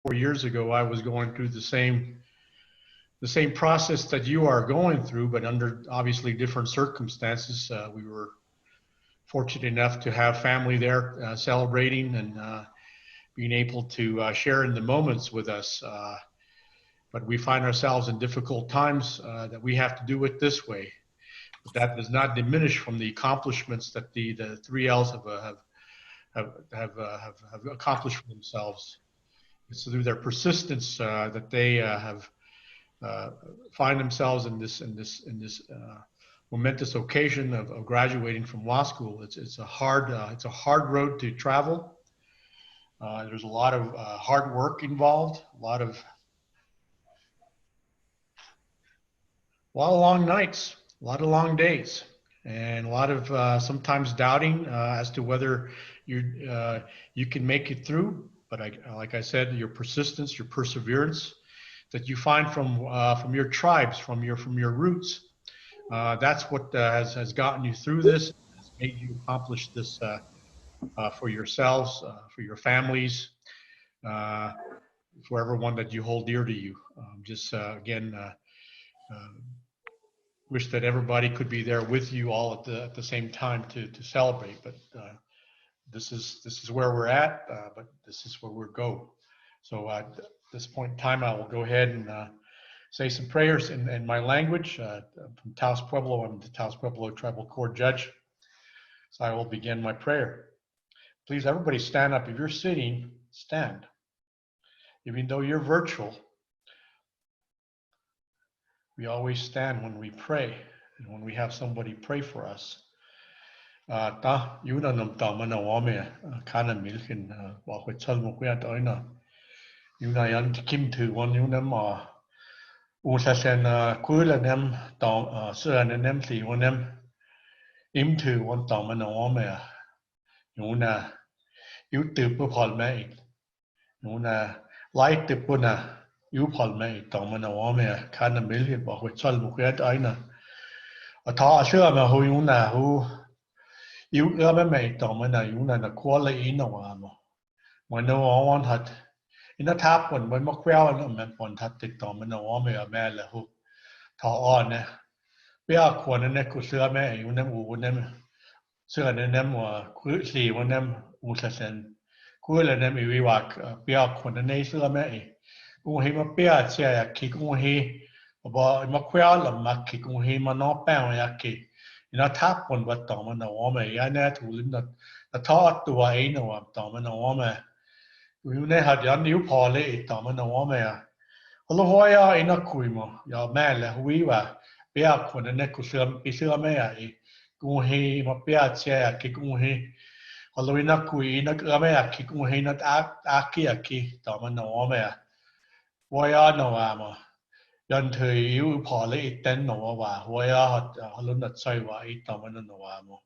4 years ago, I was going through the same process that you are going through, but under obviously different circumstances. We were fortunate enough to have family there celebrating and being able to share in the moments with us. But we find ourselves in difficult times that we have to do it this way. But that does not diminish from the accomplishments that the three L's have accomplished for themselves. It's through their persistence that they have find themselves in this momentous occasion of graduating from law school. It's a hard road to travel. There's a lot of hard work involved, a lot of long nights, a lot of long days, and a lot of sometimes doubting as to whether you can make it through. But like I said, your persistence, your perseverance that you find from your tribes, from your roots, that's what has gotten you through this, has made you accomplish this for yourselves, for your families, for everyone that you hold dear to you. Just again, wish that everybody could be there with you all at the same time to celebrate. But this is where we're at, but this is where we'll go. So at this point in time, I will go ahead and say some prayers in my language. From Taos Pueblo, I'm the Taos Pueblo Tribal Court Judge. So I will begin my prayer. Please, everybody stand up. If you're sitting, stand. Even though you're virtual, we always stand when we pray and when we have somebody pray for us. Ta yuna nam ta mana wame kana milkin wa ko chalmo ko ya toina yuna yan kim tu won yuna ma usa sen kuila nem ta sura nem si wonem im tu won ta mana wame yuna yu tu pu phol mai yuna lai tu pu na yu phol mai ta mana wame kana milkin wa ko chalmo ko ya toina ta sura ma hu yuna hu you mei tong na you na quality in no amo when no one had in a tap when mo kwel no men pon hat tik tong na o me a me le hu ta on ne bia kwon ne ku sura me you nem u nem sura ne nem wa ku si wo nem u sa sen ku le nem wi wa bia kwon ne sura me u hi ma bia che ya ki ku hi ba mo kwel la ma ki ku hi ma no pa ya ki ina tap on wat tong na o me ya ne tu lim na ta tu wa no wa tong na o me you ne had yan you pole tong na o me ya lo ho ya ina ku mo ya me le hui wa bia ko ne ku sura me ya ku hi ma bia che ya ki ku hi lo ina ku ina ka me ya ki ku hi na a ki tong na o me ya wa ya no wa maยันเธออยู่พอเลยอีเต้นหนูว่าหัวยาฮัลโหลนัดใช่ว่าอีตอมันหนูว่ามั้ง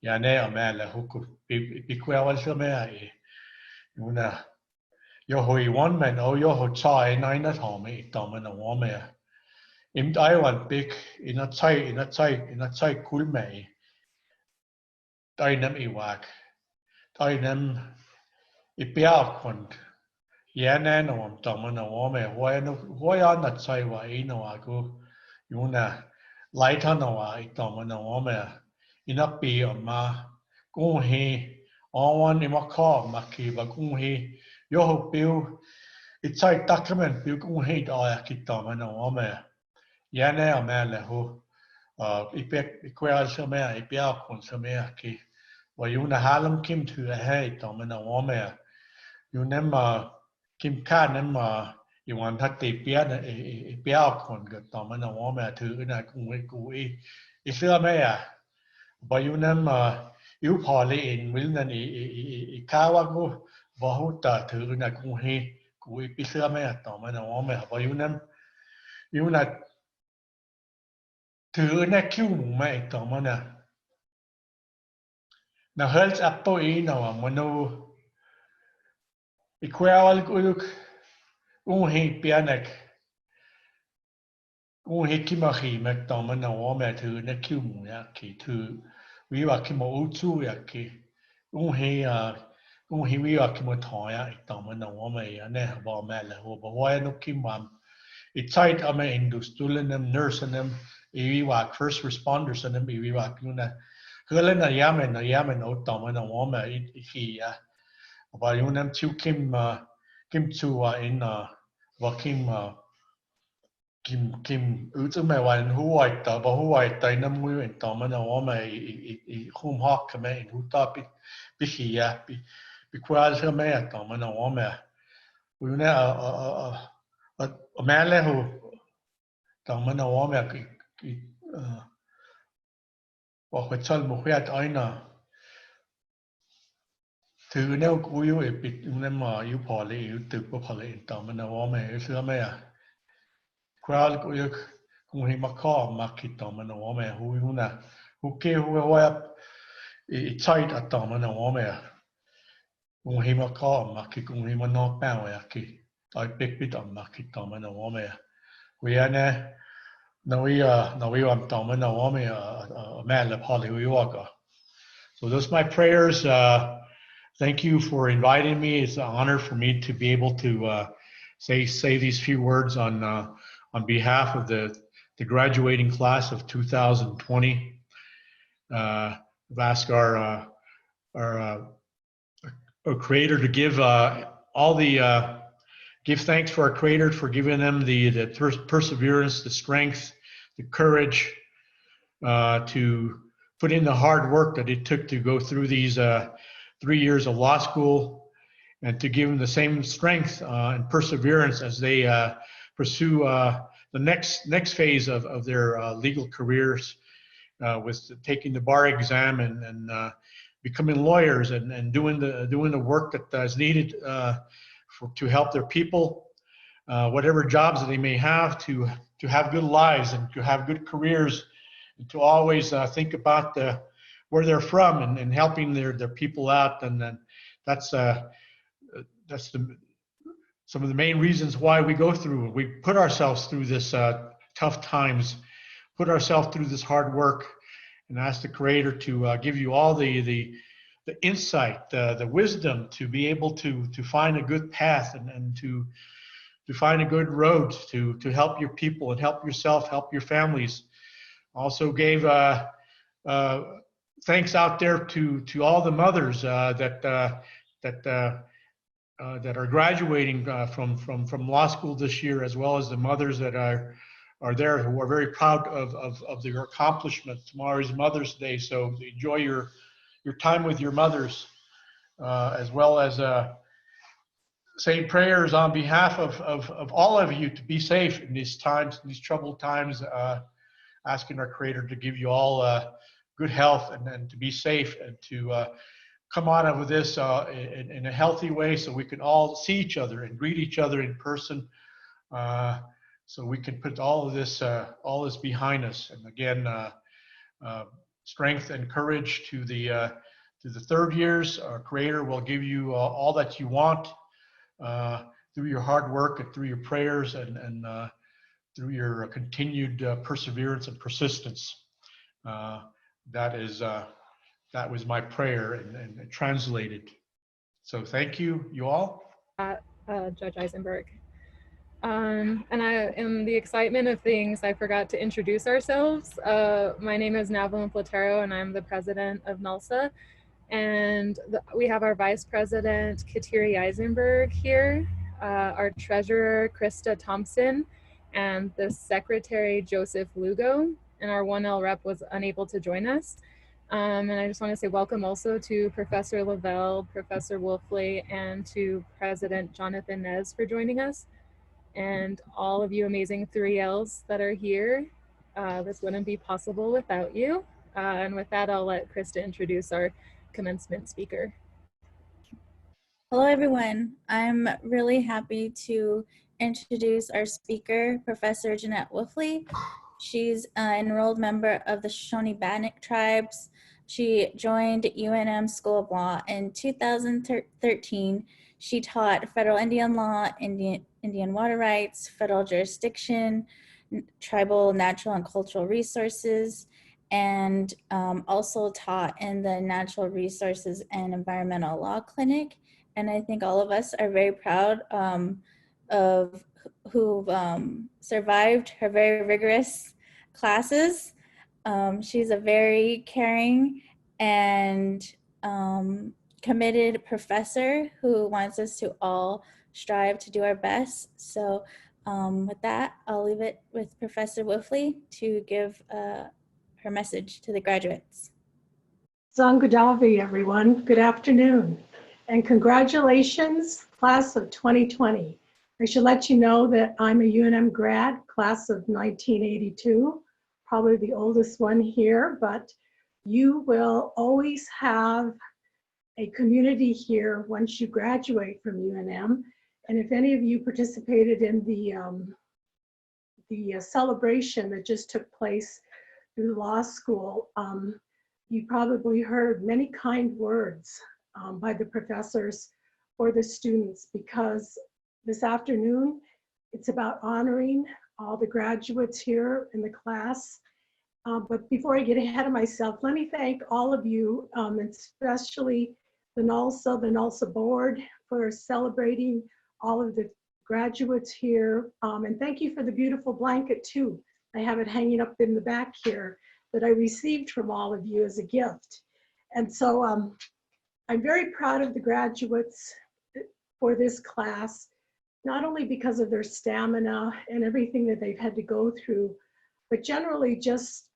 ยาเนี่ยแม่เลยฮุกปีกว่าวันเชื่อแม่อยู่นะยอหอยวันแม่เอายอหอยชายนายนัดหอมอีตอมันหนูว่าแม่อิมไต้หวันปีกอินัดใช่คุลแม่ไต้น้ำอีวักไต้น้ำอีเปียกคนยาแน่นอนตอมันเอาว่าแม่หัวยานัดใช่ว่าอีนว่ากูอยู่นะไล่ท่านว่าอีตอมันเอาว่าแม่อินับปีออกมากุ้งฮีอวันอิมาข้อมาคีบกุ้งฮียอหปิวอีใช่ตักมันปิวกุ้งฮีต่อคิดตอมันเอาว่าแม่ยาแน่แม่เลยหูอีเป็กอีควายเชื่อแม่อีเปียคนเชื่อแม่คีว่าอยู่นะฮาลัมคิมถือให้ตอมันเอาว่าแม่อยู่นั่นมาคิมค่านั้นมาอยู่วันทัดตีเปียนะเปียคนเกิดต่อมันเอาว่าแม่ถือนะกูอีเสื้อแม่พออยู่นั้นมาอยู่พอเลยอินวิลนั่นอีข้าว่ากูบอกว่าแต่ถือนะกูอีเสื้อแม่ต่อมันเอาว่าแม่พออยู่นั้นอยู่นะถือนะคิวหมูแม่ต่อมันนะเฮลส์แอปเปิลอีนะว่ามันอีควายกูให้เปียนักกูให้คิมาขีแม็กตอมันเอาว่าแม่ถือนักคิวหมูอยากขีถือวิวาคิมาอุจูอยากขีกูให้ cũng hiểu ý cái một thôi á tao mình nào mà nè bảo mẹ là hồ bảo hoa nó kim mà it tight ama industrialenem nursenem ýว่า first responders em ýว่าcái này cái lên là yamen ở tao mình nào mà khi à và yung nem chiu kim chu in và kim ứ chứ mày hoàn huai ta và huai ta năm mươi in tao mình nào mà home hawk cái mày in hu ta bị khi à bị qua cái mày tao mình nào mà yung nè mẹ lẽ hồ tao mình nào mà cái và cái chân một cái ai na thứ nếu cú yêu bị nên mà yêu bỏ lại yêu tự có bỏ lại tao mình nào mà yêu xưa mày à crowd cú yêu cũng hay mặc khó mặc cái tao mình nào mà hu na hu kêu hu hoa tight at tao mình nào mà cũng hay mặc khó mặc cái cũng hay mà knock down à cái tại big bit mặc cái tao mình nào mà we nè Now we am tao mình nào mà mẹ là bỏ lại yêu cả. So those are my prayers. Thank you for inviting me. It's an honor for me to be able to say these few words on behalf of the graduating class of 2020. I've asked our Creator to give give thanks for our Creator for giving them the perseverance, the strength, the courage to put in the hard work that it took to go through these 3 years of law school, and to give them the same strength and perseverance as they pursue the next phase of their legal careers, with taking the bar exam and becoming lawyers and doing the work that is needed to help their people, whatever jobs that they may have, to have good lives and to have good careers, and to always think about where they're from and helping their people out. And then that's some of the main reasons why we go through. We put ourselves through this tough times, put ourselves through this hard work, and ask the Creator to give you all the insight, the wisdom to be able to find a good path and to find a good road to help your people and help yourself, help your families. Also gave thanks out there to all the mothers that are graduating from law school this year, as well as the mothers that are there, who are very proud of their accomplishment. Tomorrow is Mother's Day, so enjoy your time with your mothers, as well as saying prayers on behalf of all of you to be safe in these times, in these troubled times. Asking our Creator to give you all good health and to be safe, and to come out of this in a healthy way, so we can all see each other and greet each other in person, so we can put all this behind us. And again, strength and courage to the third years. Our Creator will give you all that you want through your hard work and through your prayers and through your continued perseverance and persistence. That was my prayer and translated. So thank you all. Judge Eisenberg. And in the excitement of things, I forgot to introduce ourselves. My name is Navalin Platero, and I'm the president of NALSA. And we have our vice president, Kateri Eisenberg, here, our treasurer, Krista Thompson, and the secretary, Joseph Lugo, and our 1L rep was unable to join us. And I just want to say welcome also to Professor Lavelle, Professor Wolfley, and to President Jonathan Nez for joining us, and all of you amazing 3Ls that are here. This wouldn't be possible without you. And with that, I'll let Krista introduce our commencement speaker. Hello, everyone. I'm really happy to introduce our speaker, Professor Jeanette Wolfley. She's an enrolled member of the Shoshone-Bannock tribes. She joined UNM School of Law in 2013. She taught federal Indian law, Indian water rights, federal jurisdiction, tribal, natural, and cultural resources, and also taught in the Natural Resources and Environmental Law Clinic. And I think all of us are very proud of who've survived her very rigorous classes. She's a very caring and committed professor who wants us to all strive to do our best. So with that, I'll leave it with Professor Wolfley to give her message to the graduates. Zangudavi, everyone. Good afternoon. And congratulations, class of 2020. I should let you know that I'm a UNM grad, class of 1982, probably the oldest one here, but you will always have a community here once you graduate from UNM. And if any of you participated in the celebration that just took place through law school, you probably heard many kind words by the professors or the students, because this afternoon it's about honoring all the graduates here in the class. But before I get ahead of myself, let me thank all of you, especially the NALSA board, for celebrating all of the graduates here. And thank you for the beautiful blanket too. I have it hanging up in the back here that I received from all of you as a gift. And so I'm very proud of the graduates for this class, not only because of their stamina and everything that they've had to go through, but generally just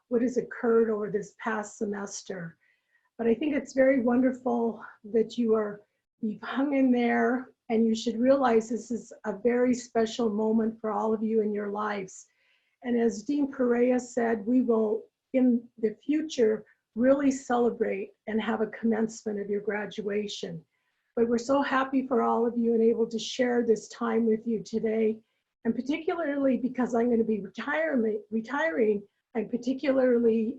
what has occurred over this past semester. But I think it's very wonderful that you've hung in there, and you should realize this is a very special moment for all of you in your lives. And as Dean Perea said, we will, in the future, really celebrate and have a commencement of your graduation. But we're so happy for all of you and able to share this time with you today. And particularly because I'm going to be retiring, I'm particularly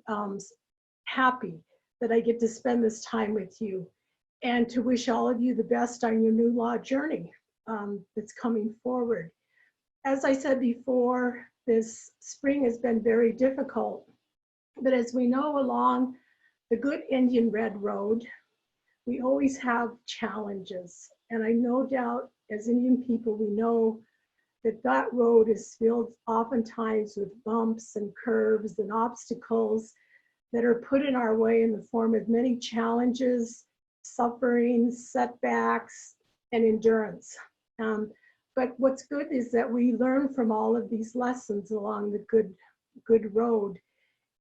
happy that I get to spend this time with you, and to wish all of you the best on your new law journey that's coming forward. As I said before, this spring has been very difficult, but as we know, along the good Indian Red Road, we always have challenges. And I no doubt, as Indian people, we know that that road is filled oftentimes with bumps and curves and obstacles that are put in our way in the form of many challenges, sufferings, setbacks, and endurance. But what's good is that we learn from all of these lessons along the good road.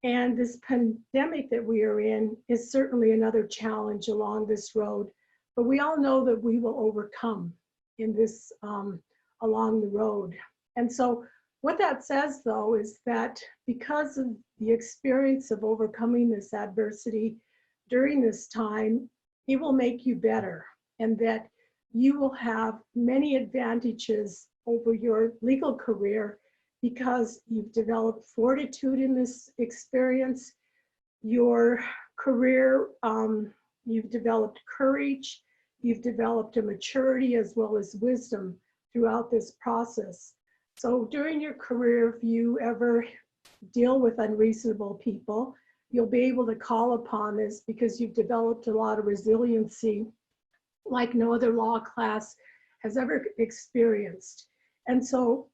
And this pandemic that we are in is certainly another challenge along this road. But we all know that we will overcome in this along the road. And so what that says, though, is that because of the experience of overcoming this adversity during this time, it will make you better, and that you will have many advantages over your legal career because you've developed fortitude in this experience, your career, you've developed courage, you've developed a maturity as well as wisdom throughout this process. So during your career, if you ever deal with unreasonable people, you'll be able to call upon this because you've developed a lot of resiliency like no other law class has ever experienced. And so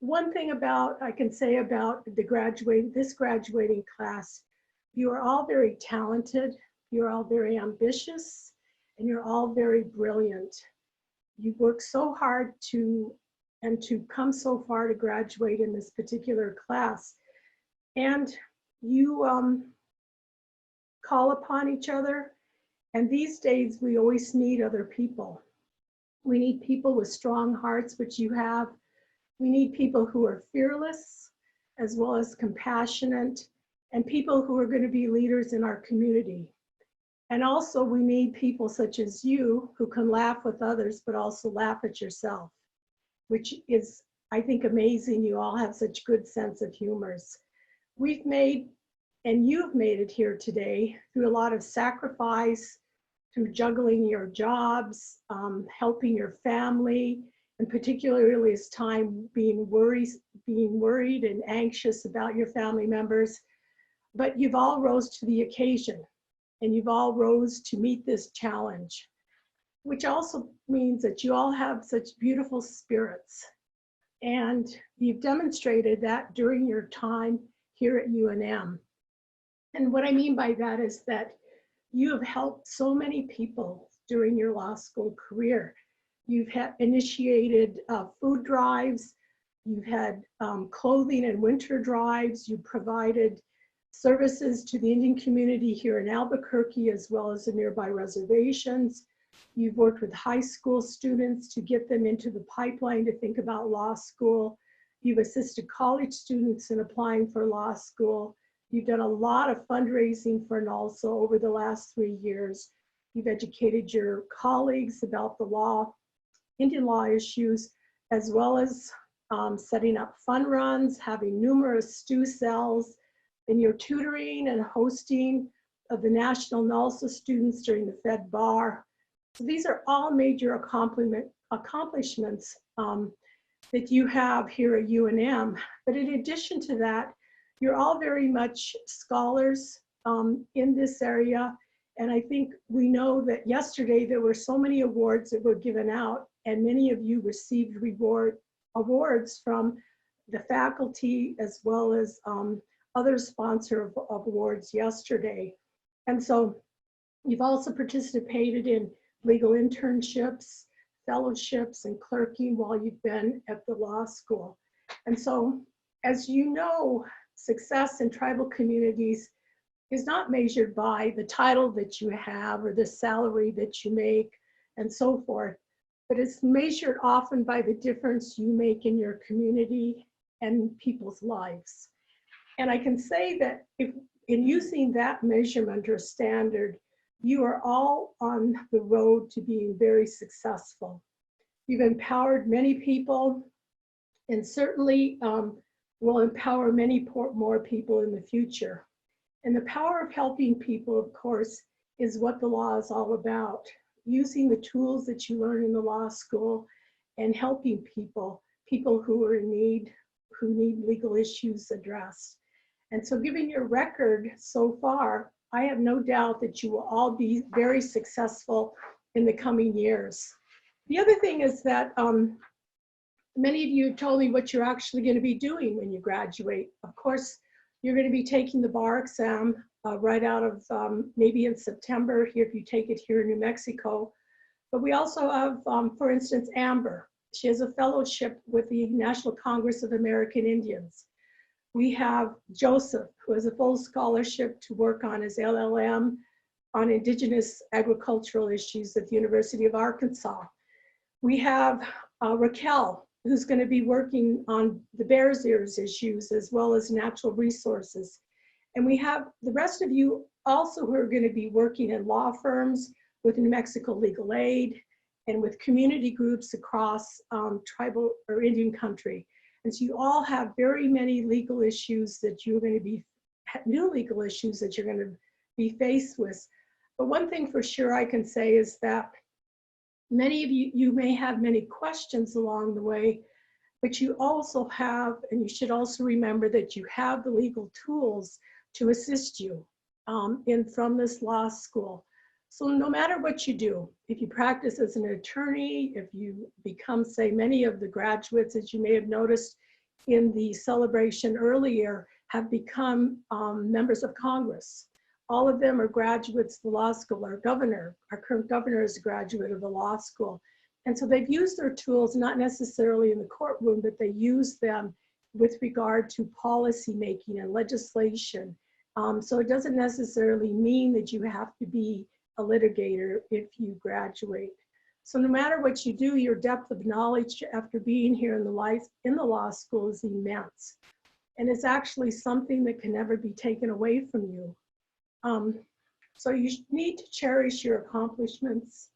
one thing I can say about this graduating class, you are all very talented, you're all very ambitious, and you're all very brilliant. You work so hard to come so far to graduate in this particular class. And you call upon each other. And these days, we always need other people. We need people with strong hearts, which you have. We need people who are fearless, as well as compassionate, and people who are going to be leaders in our community. And also, we need people such as you who can laugh with others, but also laugh at yourself, which is, I think, amazing. You all have such good sense of humors. We've made, and you've made it here today through a lot of sacrifice, through juggling your jobs, helping your family, and particularly this time being worried and anxious about your family members. but you've all rose to the occasion, and you've all rose to meet this challenge, which also means that you all have such beautiful spirits. And you've demonstrated that during your time here at UNM. And what I mean by that is that you have helped so many people during your law school career. You've initiated food drives, you've had clothing and winter drives, you provided services to the Indian community here in Albuquerque as well as the nearby reservations. You've worked with high school students to get them into the pipeline to think about law school. You've assisted college students in applying for law school. You've done a lot of fundraising for NALSA over the last 3 years. You've educated your colleagues about the law, Indian law issues, as well as setting up fun runs, having numerous stew cells, in your tutoring and hosting of the National NALSA students during the Fed Bar. So these are all major accomplishments that you have here at UNM. But in addition to that, you're all very much scholars in this area. And I think we know that yesterday there were so many awards that were given out, and many of you received awards from the faculty as well as other sponsor of awards yesterday. And so you've also participated in legal internships, fellowships, and clerking while you've been at the law school. And so, as you know, success in tribal communities is not measured by the title that you have or the salary that you make and so forth, but it's measured often by the difference you make in your community and people's lives. And I can say that if in using that measurement or standard, you are all on the road to being very successful. You've empowered many people, and certainly will empower many more people in the future. And the power of helping people, of course, is what the law is all about. Using the tools that you learn in the law school and helping people who are in need, who need legal issues addressed. And so given your record so far, I have no doubt that you will all be very successful in the coming years. The other thing is that many of you told me what you're actually going to be doing when you graduate. Of course, you're going to be taking the bar exam right out of maybe in September here if you take it here in New Mexico. But we also have, for instance, Amber. She has a fellowship with the National Congress of American Indians. We have Joseph, who has a full scholarship to work on his LLM on indigenous agricultural issues at the University of Arkansas. We have Raquel, who's going to be working on the Bears Ears issues as well as natural resources. And we have the rest of you also who are going to be working in law firms with New Mexico Legal Aid and with community groups across tribal or Indian country. And so you all have very many legal issues that you're going to be, new legal issues that you're going to be faced with. But one thing for sure I can say is that many of you may have many questions along the way, but you also have, and you should also remember that you have the legal tools to assist you from this law school. So no matter what you do, if you practice as an attorney, if you become, say, many of the graduates, as you may have noticed in the celebration earlier, have become members of Congress. All of them are graduates of the law school. Our current governor is a graduate of the law school. And so they've used their tools, not necessarily in the courtroom, but they use them with regard to policy making and legislation. So it doesn't necessarily mean that you have to be a litigator if you graduate. So no matter what you do, your depth of knowledge after being here in the law school is immense. And it's actually something that can never be taken away from you. So you need to cherish your accomplishments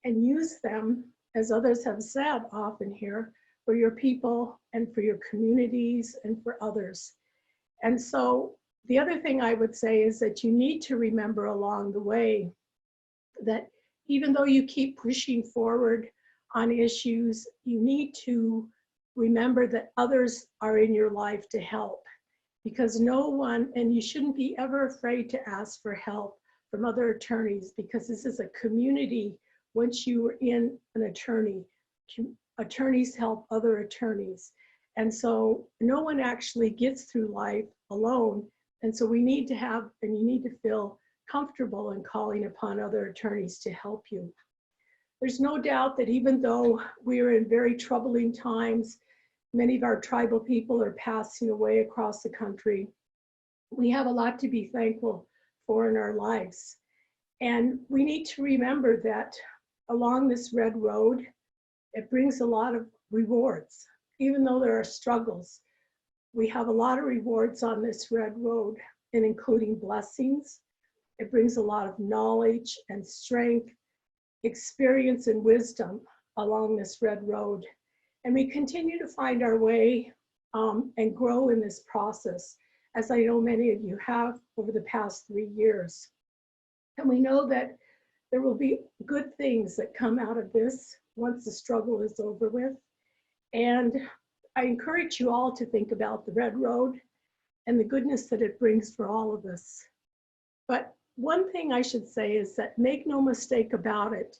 and use them, as others have said often here, for your people and for your communities and for others. And so the other thing I would say is that you need to remember along the way that even though you keep pushing forward on issues, you need to remember that others are in your life to help. because no one, and you shouldn't be ever afraid to ask for help from other attorneys, because this is a community. Once you are in an attorney, attorneys help other attorneys. And so no one actually gets through life alone. And so we need to have, and you need to feel comfortable in calling upon other attorneys to help you. There's no doubt that even though we are in very troubling times, many of our tribal people are passing away across the country. We have a lot to be thankful for in our lives. And we need to remember that along this red road, it brings a lot of rewards. Even though there are struggles, we have a lot of rewards on this red road, and including blessings. It brings a lot of knowledge and strength, experience and wisdom along this red road. And we continue to find our way and grow in this process, as I know many of you have over the past 3 years. And we know that there will be good things that come out of this once the struggle is over with. And I encourage you all to think about the red road and the goodness that it brings for all of us. But one thing I should say is that make no mistake about it,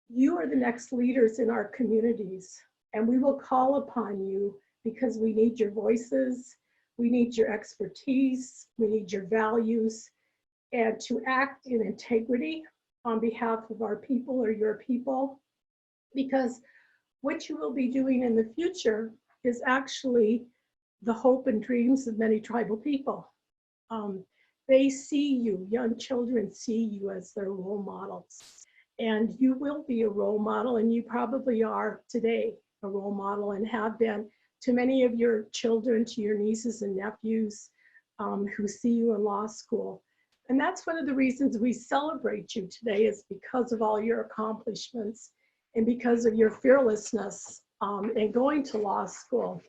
you are the next leaders in our communities, and we will call upon you because we need your voices, we need your expertise, we need your values, and to act in integrity on behalf of our people or your people, because what you will be doing in the future is actually the hope and dreams of many tribal people. They see you, young children see you as their role models. And you will be a role model, and you probably are today a role model and have been to many of your children, to your nieces and nephews who see you in law school. And that's one of the reasons we celebrate you today, is because of all your accomplishments and because of your fearlessness in going to law school.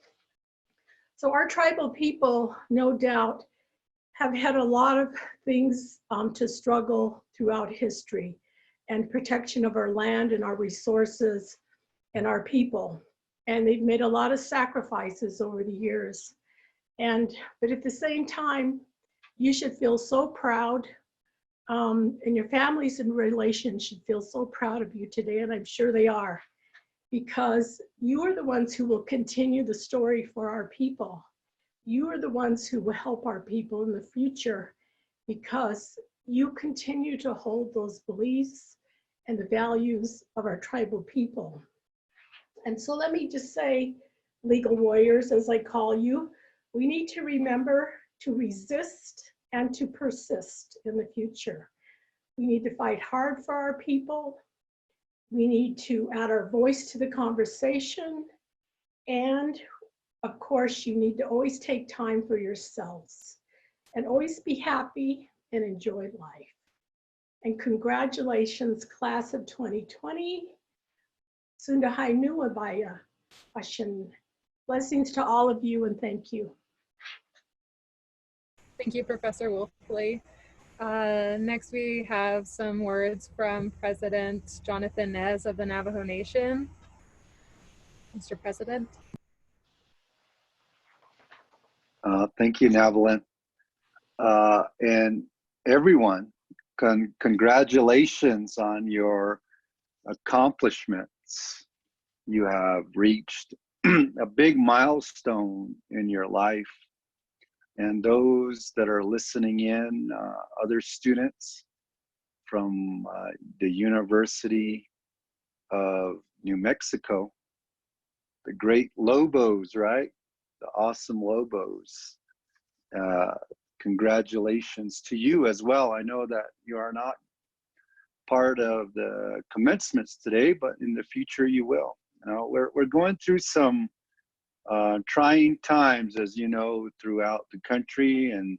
So our tribal people, no doubt, have had a lot of things to struggle throughout history, and protection of our land and our resources and our people. And they've made a lot of sacrifices over the years. But at the same time, you should feel so proud, and your families and relations should feel so proud of you today, and I'm sure they are, because you are the ones who will continue the story for our people. You are the ones who will help our people in the future, because you continue to hold those beliefs and the values of our tribal people. And so let me just say, legal warriors, as I call you, we need to remember to resist and to persist in the future. We need to fight hard for our people. We need to add our voice to the conversation. And of course, you need to always take time for yourselves and always be happy and enjoy life. And congratulations, class of 2020. Sundahai Nuabaya Ashin. Blessings to all of you, and thank you. Thank you, Professor Wolfley. Next, we have some words from President Jonathan Nez of the Navajo Nation. Mr. President. Thank you, Navalin. And everyone, congratulations on your accomplishments. You have reached a big milestone in your life. And those that are listening in, other students from the University of New Mexico, the great Lobos, right? The awesome Lobos. Congratulations to you as well. I know that you are not part of the commencements today, but in the future you will. You know, we're going through some trying times, as you know, throughout the country and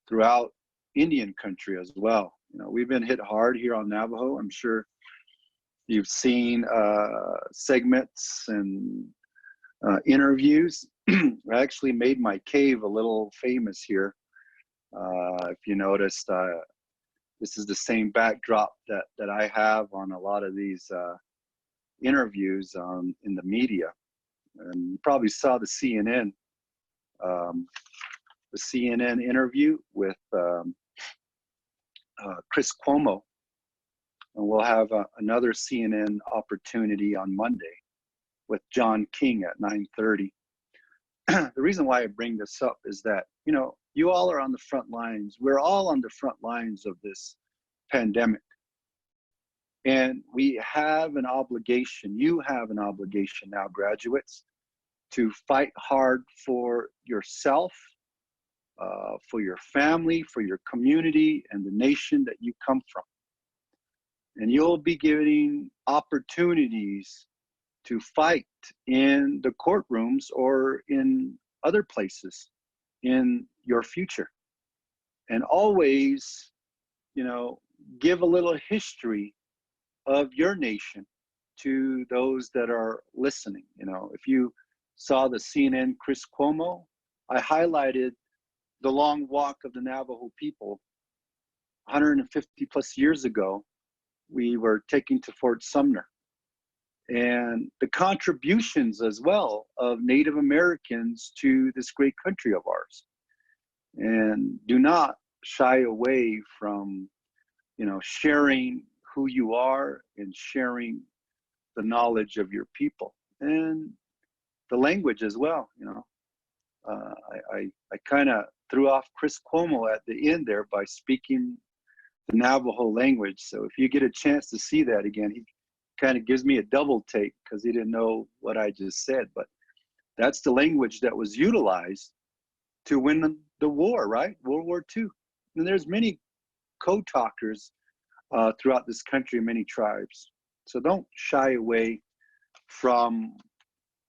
throughout Indian country as well. You know, we've been hit hard here on Navajo. I'm sure you've seen segments and interviews. I actually made my cave a little famous here. If you noticed, this is the same backdrop that I have on a lot of these interviews in the media. And you probably saw the CNN the CNN interview with Chris Cuomo, and we'll have another CNN opportunity on Monday with John King at 9:30. The reason why I bring this up is that, you know, you all are on the front lines. We're all on the front lines of this pandemic. And we have an obligation, you have an obligation now, graduates, to fight hard for yourself, for your family, for your community, and the nation that you come from. And you'll be getting opportunities to fight in the courtrooms or in other places in your future. And always, you know, give a little history of your nation to those that are listening. You know, if you saw the CNN Chris Cuomo, I highlighted the long walk of the Navajo people 150 plus years ago. We were taken to Fort Sumner, and the contributions as well of Native Americans to this great country of ours. And do not shy away from, you know, sharing who you are and sharing the knowledge of your people and the language as well. You know, I kind of threw off Chris Cuomo at the end there by speaking the Navajo language. So if you get a chance to see that again, he kind of gives me a double take because he didn't know what I just said. But that's the language that was utilized to win the war, right? World War II. And there's many code talkers throughout this country, many tribes. So don't shy away from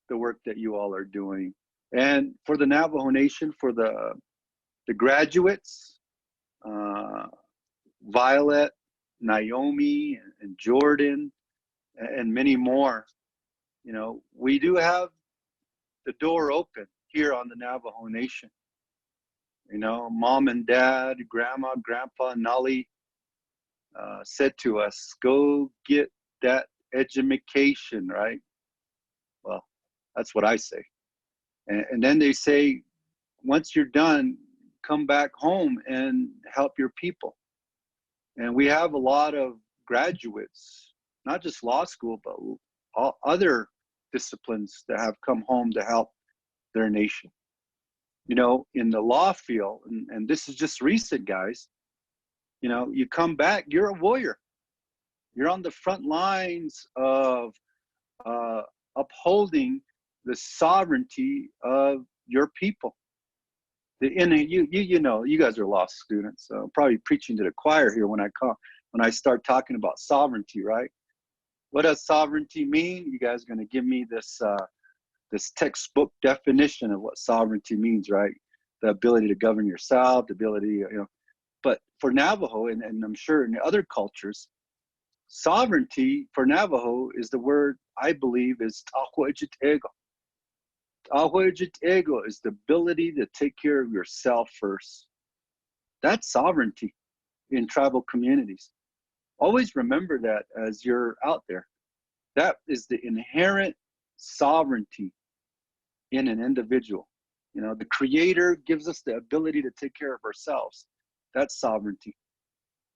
the work that you all are doing. And for the Navajo Nation, for the graduates, Violet, Naomi, and Jordan, and many more, you know, we do have the door open here on the Navajo Nation. You know, mom and dad, grandma, grandpa, Nali said to us, go get that education, right? Well, that's what I say. And then they say, once you're done, come back home and help your people. And we have a lot of graduates, not just law school, but all other disciplines that have come home to help their nation. You know, in the law field, and this is just recent, guys, you know, you come back, you're a warrior. You're on the front lines of upholding the sovereignty of your people. You know, you guys are law students, so I'm probably preaching to the choir here when I start talking about sovereignty, right? What does sovereignty mean? You guys are going to give me this this textbook definition of what sovereignty means, right? The ability to govern yourself, the ability, you know. But for Navajo, and I'm sure in other cultures, sovereignty for Navajo is the word, I believe, is Tahuajitego. Tahuajitego is the ability to take care of yourself first. That's sovereignty in tribal communities. Always remember that as you're out there. That is the inherent sovereignty in an individual. You know, the Creator gives us the ability to take care of ourselves. That's sovereignty.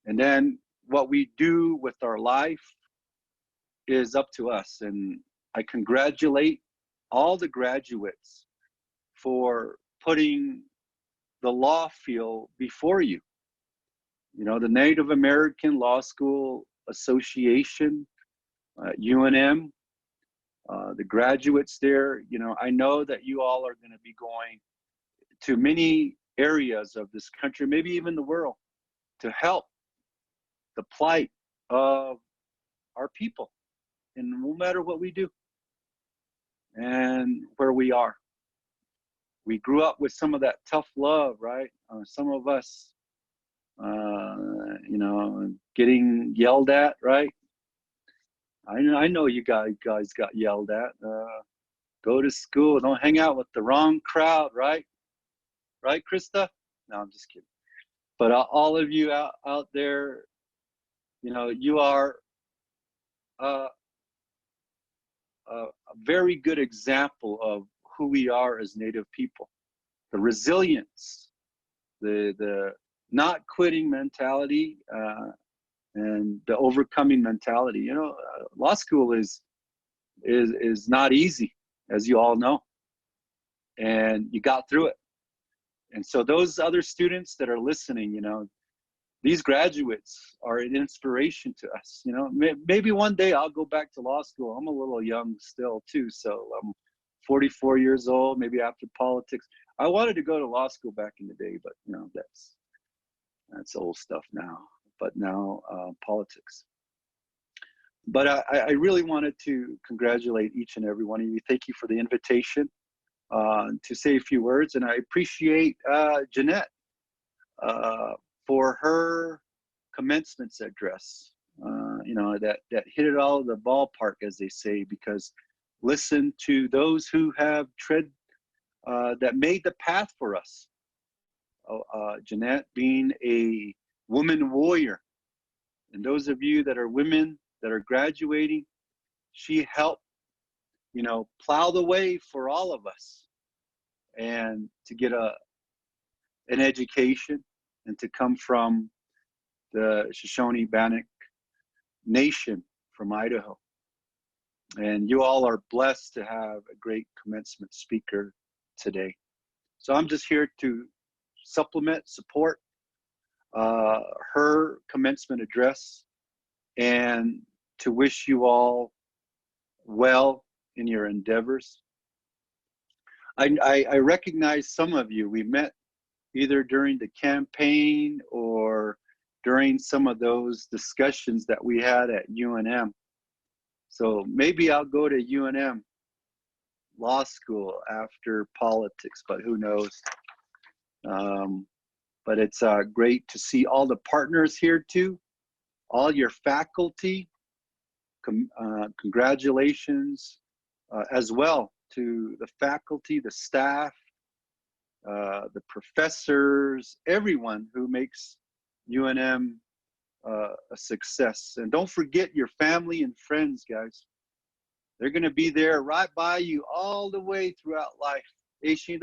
And then what we do with our life is up to us. And I congratulate all the graduates for putting the law field before you. You know, the Native American Law School Association, UNM, the graduates there, you know, I know that you all are going to be going to many areas of this country, maybe even the world, to help the plight of our people, and no matter what we do and where we are. We grew up with some of that tough love, right? Some of us, you know, getting yelled at, right? I know you guys got yelled at. Go to school, don't hang out with the wrong crowd, right? Right, Krista? No, I'm just kidding. But all of you out there, you know, you are a very good example of who we are as Native people. The resilience the not quitting mentality, and the overcoming mentality. You know, law school is not easy, as you all know, and you got through it. And so those other students that are listening, you know, these graduates are an inspiration to us. You know, maybe one day I'll go back to law school. I'm a little young still too, so I'm 44 years old. Maybe after politics, I wanted to go to law school back in the day, but you know, that's old stuff now. But now politics. But I really wanted to congratulate each and every one of you. Thank you for the invitation to say a few words, and I appreciate Jeanette for her commencement address. You know, that hit it all the ballpark, as they say, because listen to those who have that made the path for us. Jeanette being a woman warrior, and those of you that are women that are graduating, she helped, you know, plow the way for all of us, and to get an education, and to come from the Shoshone-Bannock Nation from Idaho. And you all are blessed to have a great commencement speaker today. So I'm just here to support her commencement address, and to wish you all well in your endeavors. I recognize some of you. We met either during the campaign or during some of those discussions that we had at UNM. So maybe I'll go to UNM Law School after politics, but who knows? But it's great to see all the partners here too, all your faculty. Congratulations as well to the faculty, the staff, the professors, everyone who makes UNM a success. And don't forget your family and friends, guys. They're going to be there right by you all the way throughout life. You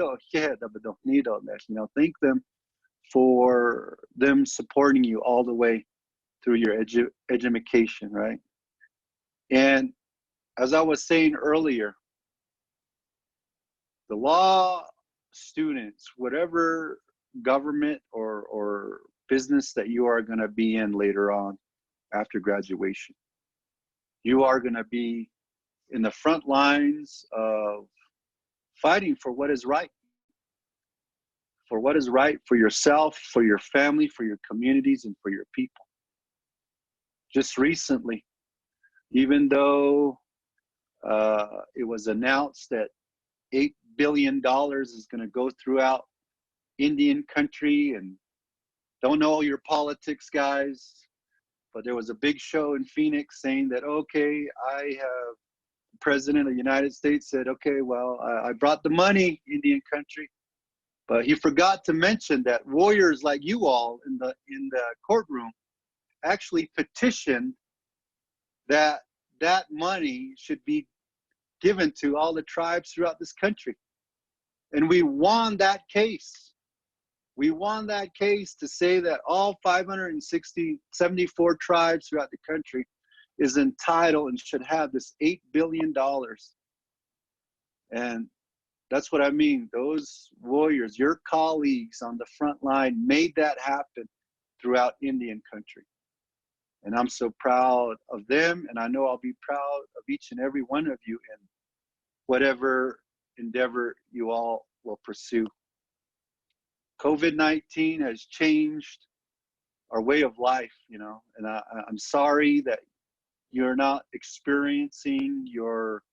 know, thank them for them supporting you all the way through your education, right? And as I was saying earlier, the law students, whatever government or business that you are going to be in later on after graduation, you are going to be in the front lines of fighting for what is right. For what is right for yourself, for your family, for your communities, and for your people. Just recently, even though it was announced that $8 billion is going to go throughout Indian country, and don't know your politics, guys, but there was a big show in Phoenix saying that, okay, the President of the United States said, okay, well, I brought the money, Indian country. But he forgot to mention that warriors like you all in the courtroom actually petitioned that that money should be given to all the tribes throughout this country. And we won that case. We won that case to say that all 74 tribes throughout the country is entitled and should have this $8 billion. And that's what I mean. Those warriors, your colleagues on the front line, made that happen throughout Indian country. And I'm so proud of them, and I know I'll be proud of each and every one of you in whatever endeavor you all will pursue. COVID-19 has changed our way of life, you know, and I'm sorry that you're not experiencing your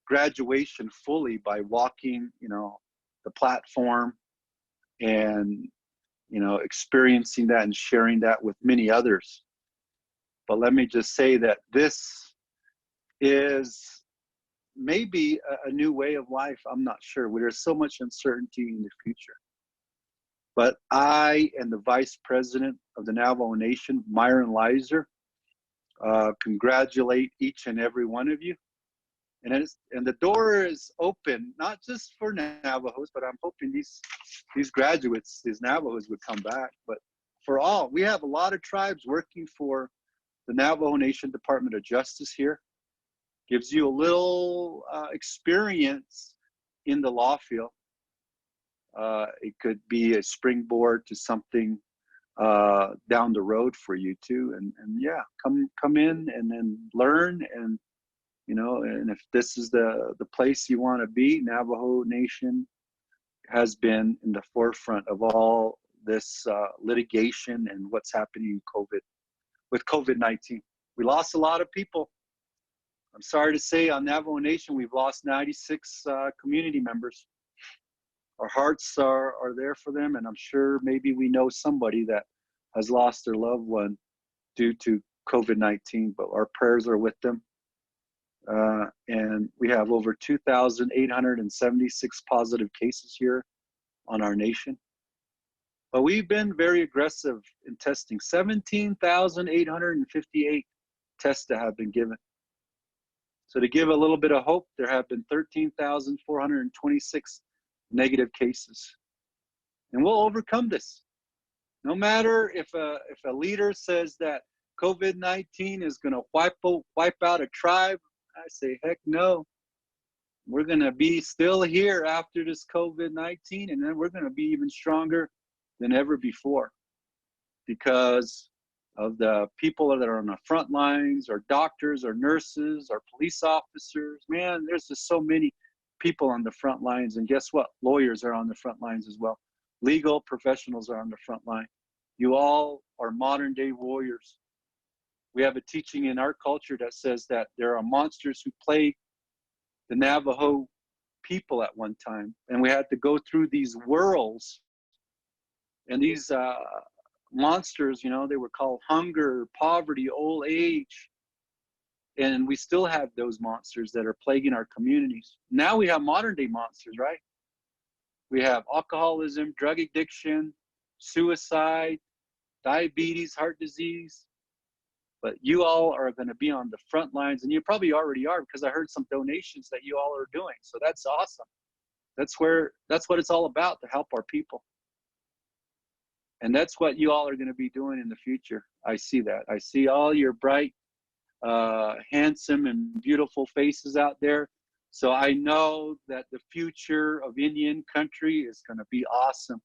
graduation fully by walking, you know, the platform and, you know, experiencing that and sharing that with many others. But let me just say that this is maybe a new way of life. I'm not sure. There's so much uncertainty in the future. But I and the Vice President of the Navajo Nation, Myron Leiser, congratulate each and every one of you. and the door is open, not just for Navajos, but I'm hoping these graduates, these Navajos would come back, but for all. We have a lot of tribes working for the Navajo Nation Department of Justice here. Gives you a little experience in the law field. It could be a springboard to something down the road for you too. And yeah, come in and then learn, and and if this is the place you want to be, Navajo Nation has been in the forefront of all this litigation and what's happening with COVID-19. We lost a lot of people. I'm sorry to say, on Navajo Nation, we've lost 96 community members. Our hearts are there for them, and I'm sure maybe we know somebody that has lost their loved one due to COVID-19, but our prayers are with them. And we have over 2,876 positive cases here on our nation. But we've been very aggressive in testing. 17,858 tests that have been given. So to give a little bit of hope, there have been 13,426 negative cases. And we'll overcome this. No matter if a leader says that COVID-19 is going to wipe out a tribe, I say, heck no. We're going to be still here after this COVID-19, and then we're going to be even stronger than ever before because of the people that are on the front lines, our doctors, our nurses, our police officers. Man, there's just so many people on the front lines. And guess what? Lawyers are on the front lines as well. Legal professionals are on the front line. You all are modern day warriors. We have a teaching in our culture that says that there are monsters who plagued the Navajo people at one time. And we had to go through these whirls. And these monsters, they were called hunger, poverty, old age. And we still have those monsters that are plaguing our communities. Now we have modern day monsters, right? We have alcoholism, drug addiction, suicide, diabetes, heart disease. But you all are going to be on the front lines, and you probably already are, because I heard some donations that you all are doing. So that's awesome. That's what it's all about, to help our people. And that's what you all are going to be doing in the future. I see that. I see all your bright, handsome and beautiful faces out there. So I know that the future of Indian country is going to be awesome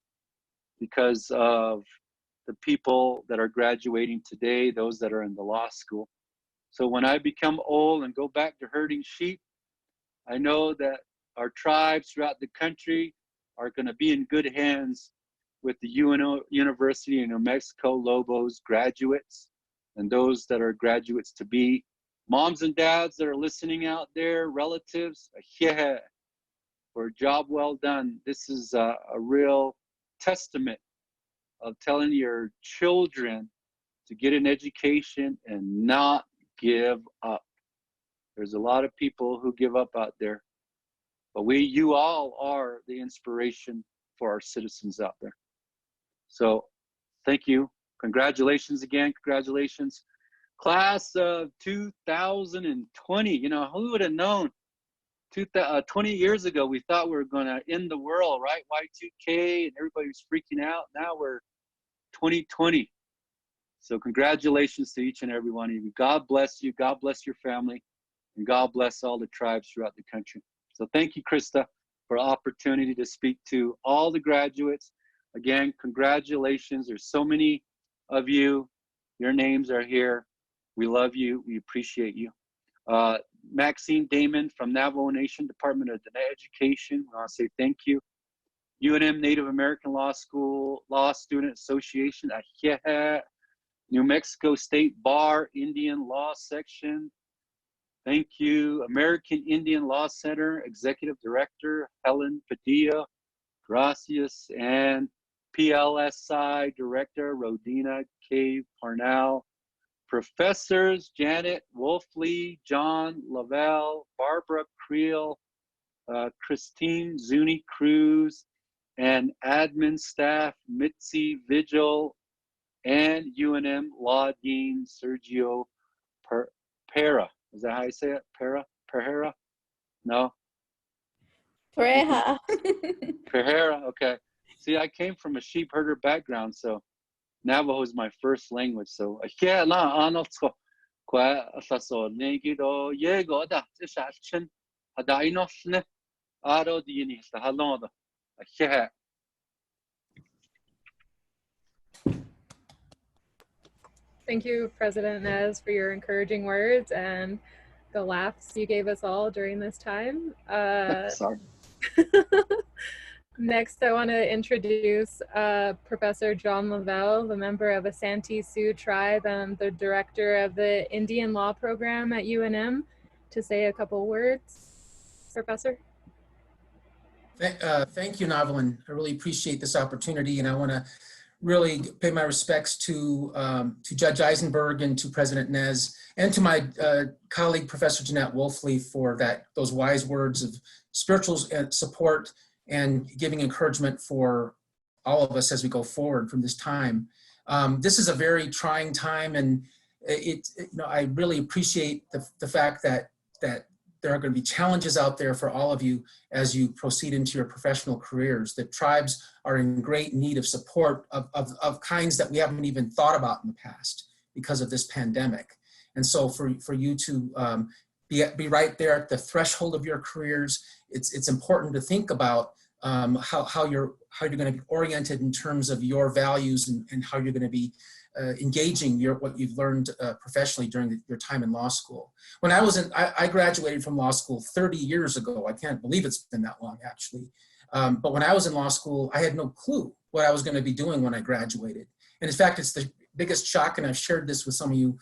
because of the people that are graduating today, those that are in the law school. So when I become old and go back to herding sheep, I know that our tribes throughout the country are going to be in good hands with the University of New Mexico Lobos graduates and those that are graduates to be. Moms and dads that are listening out there, relatives, yeah, for a job well done. This is a real testament of telling your children to get an education and not give up. There's a lot of people who give up out there, but you all are the inspiration for our citizens out there. So thank you. Congratulations again. Congratulations. Class of 2020. Who would have known 20 years ago we thought we were going to end the world, right? Y2K, and everybody was freaking out. Now we're 2020. So congratulations to each and every one of you. God bless you. God bless your family. And God bless all the tribes throughout the country. So thank you, Krista, for the opportunity to speak to all the graduates. Again, congratulations. There's so many of you. Your names are here. We love you. We appreciate you. Maxine Damon from Navajo Nation Department of Education. I want to say thank you. Unm Native American Law School Law Student Association. New Mexico State Bar Indian Law Section. Thank you. American Indian Law Center Executive Director Helen Padilla. Gracias. And PLSI Director Rodina K. Parnell. Professors Janet Wolfley, John Lavelle, Barbara Creel, Christine Zuni Cruz, and admin staff Mitzi Vigil, and UNM Law Dean Sergio Pera. Is that how you say it? Pera? No? Pareja. Pajera, okay. See, I came from a sheep herder background, so Navajo is my first language. So yeah, la anotsko kwa so negido yego da tisachin hadainofne aro dini sta haloda. Yeah. Thank you, President Nez, for your encouraging words and the laughs you gave us all during this time. Sorry. Next, I want to introduce Professor John Lavelle, the member of a Santee Sioux tribe and the director of the Indian Law Program at UNM, to say a couple words. Professor? Thank you, Novelin. I really appreciate this opportunity, and I want to really pay my respects to Judge Eisenberg and to President Nez, and to my colleague, Professor Jeanette Wolfley, for those wise words of spiritual support and giving encouragement for all of us as we go forward from this time. This is a very trying time, and I really appreciate the fact that there are going to be challenges out there for all of you as you proceed into your professional careers. The tribes are in great need of support of kinds that we haven't even thought about in the past because of this pandemic. And so for you to be right there at the threshold of your careers, it's important to think about how you're going to be oriented in terms of your values and how you're going to be engaging what you've learned professionally during your time in law school. When I graduated from law school 30 years ago. I can't believe it's been that long, actually. But when I was in law school, I had no clue what I was going to be doing when I graduated. And in fact, it's the biggest shock, and I've shared this with some of you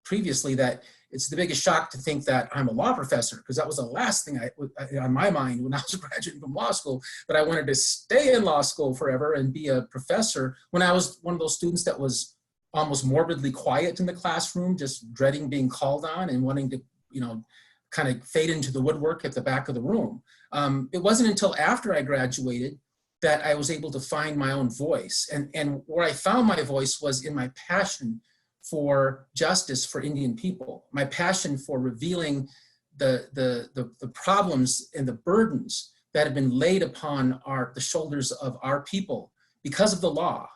previously, that it's the biggest shock to think that I'm a law professor, because that was the last thing on my mind when I was graduating from law school, that I wanted to stay in law school forever and be a professor, when I was one of those students that was almost morbidly quiet in the classroom, just dreading being called on and wanting to, kind of fade into the woodwork at the back of the room. It wasn't until after I graduated that I was able to find my own voice. And where I found my voice was in my passion for justice for Indian people, my passion for revealing the problems and the burdens that have been laid upon the shoulders of our people because of the law,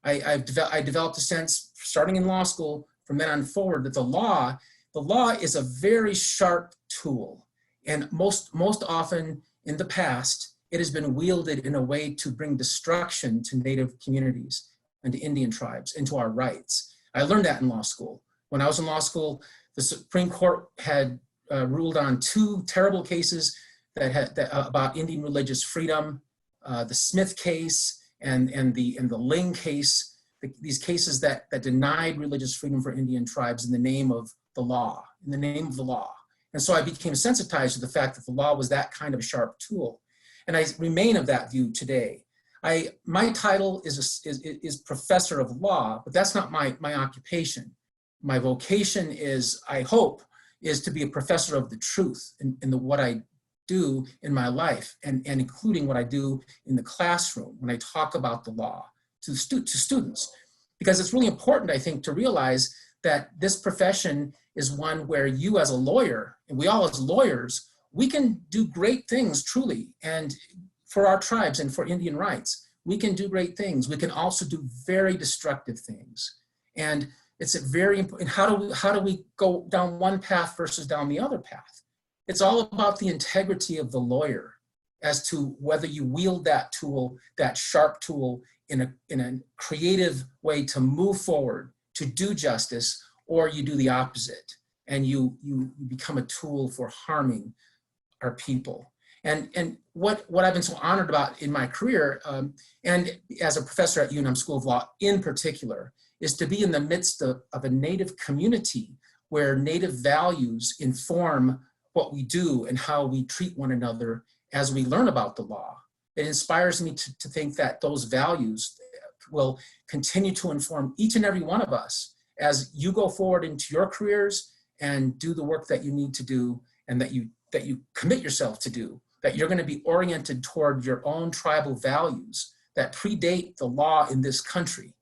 I developed a sense, starting in law school, from then on forward, that the law is a very sharp tool. And most often in the past, it has been wielded in a way to bring destruction to Native communities and to Indian tribes and to our rights. I learned that in law school. When I was in law school, the Supreme Court had ruled on two terrible cases about Indian religious freedom, the Smith case and the Ling case, these cases that denied religious freedom for Indian tribes in the name of the law, And so I became sensitized to the fact that the law was that kind of sharp tool. And I remain of that view today. My title is professor of law, but that's not my occupation. My vocation is, I hope, is to be a professor of the truth in what I do in my life, and including what I do in the classroom when I talk about the law to students. Because it's really important, I think, to realize that this profession is one where you as a lawyer, and we all as lawyers, we can do great things truly, and for our tribes and for Indian rights. We can do great things. We can also do very destructive things. And it's a very important, how do we go down one path versus down the other path? It's all about the integrity of the lawyer as to whether you wield that tool, that sharp tool, in a creative way to move forward, to do justice, or you do the opposite, and you become a tool for harming our people. And what I've been so honored about in my career, and as a professor at UNM School of Law in particular, is to be in the midst of a Native community where Native values inform what we do and how we treat one another as we learn about the law. It inspires me to think that those values will continue to inform each and every one of us as you go forward into your careers and do the work that you need to do, and that you commit yourself to do, that you're going to be oriented toward your own tribal values that predate the law in this country.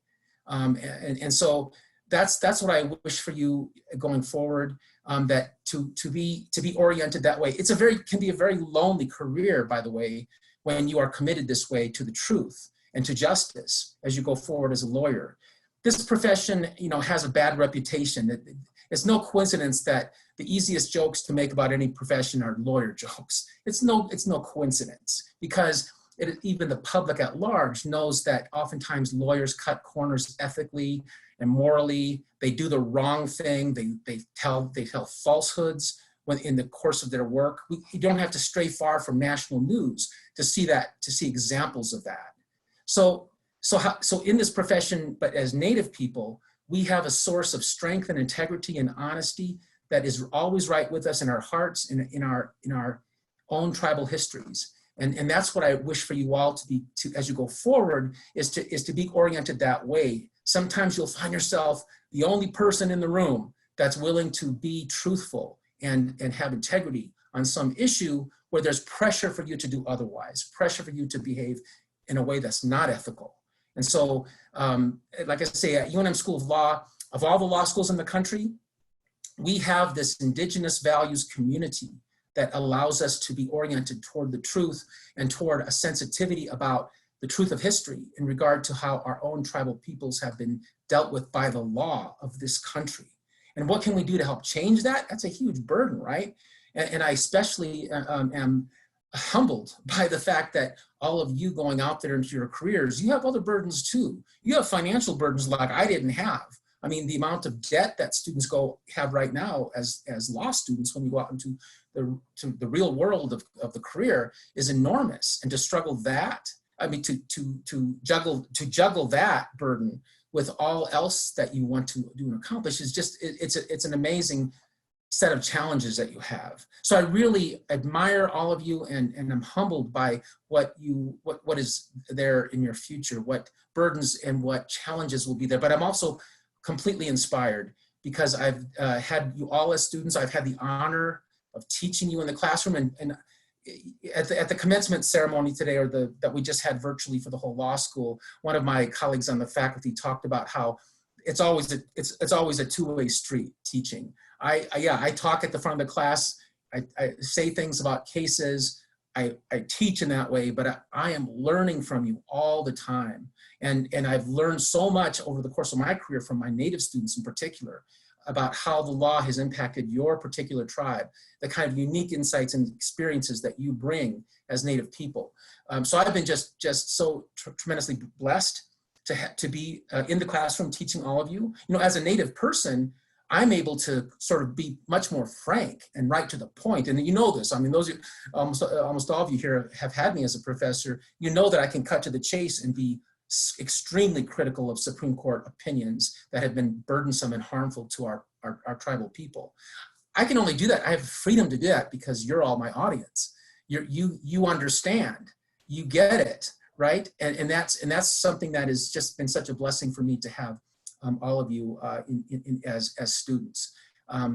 And so that's what I wish for you going forward, that to be oriented that way. Can be a very lonely career, by the way, when you are committed this way to the truth and to justice as you go forward as a lawyer. This profession, has a bad reputation. It's no coincidence that the easiest jokes to make about any profession are lawyer jokes. It's no coincidence, because even the public at large knows that oftentimes lawyers cut corners ethically and morally. They do the wrong thing. They tell falsehoods when in the course of their work. You don't have to stray far from national news to see examples of that. So in this profession, but as Native people, we have a source of strength and integrity and honesty that is always right with us in our hearts and in our own tribal histories. And that's what I wish for you all to as you go forward, is to be oriented that way. Sometimes you'll find yourself the only person in the room that's willing to be truthful and have integrity on some issue where there's pressure for you to do otherwise, pressure for you to behave in a way that's not ethical. And so, like I say, at UNM School of Law, of all the law schools in the country, we have this indigenous values community that allows us to be oriented toward the truth and toward a sensitivity about the truth of history in regard to how our own tribal peoples have been dealt with by the law of this country. And what can we do to help change that? That's a huge burden, right? And I especially am humbled by the fact that all of you going out there into your careers, you have other burdens too. You have financial burdens like I didn't have. I mean, the amount of debt that students have right now as law students when you go out into the real world of the career is enormous. And to struggle that, I mean, to juggle that burden with all else that you want to do and accomplish is just, it's an amazing set of challenges that you have. So I really admire all of you, and I'm humbled by what is there in your future, what burdens and what challenges will be there. But I'm also completely inspired because I've had you all as students. I've had the honor of teaching you in the classroom, and at the commencement ceremony today, or that we just had virtually for the whole law school, one of my colleagues on the faculty talked about how it's always a two-way street teaching. I talk at the front of the class. I say things about cases. I teach in that way, but I am learning from you all the time. And I've learned so much over the course of my career from my Native students in particular about how the law has impacted your particular tribe, the kind of unique insights and experiences that you bring as Native people. So I've been just so tremendously blessed to be in the classroom teaching all of you. You know, as a Native person, I'm able to sort of be much more frank and right to the point. And you know this, I mean, those almost all of you here have had me as a professor. You know that I can cut to the chase and be extremely critical of Supreme Court opinions that have been burdensome and harmful to our tribal people. I can only do that. I have freedom to do that because you're all my audience. You understand, you get it, right? And that's something that has just been such a blessing for me to have all of you as students.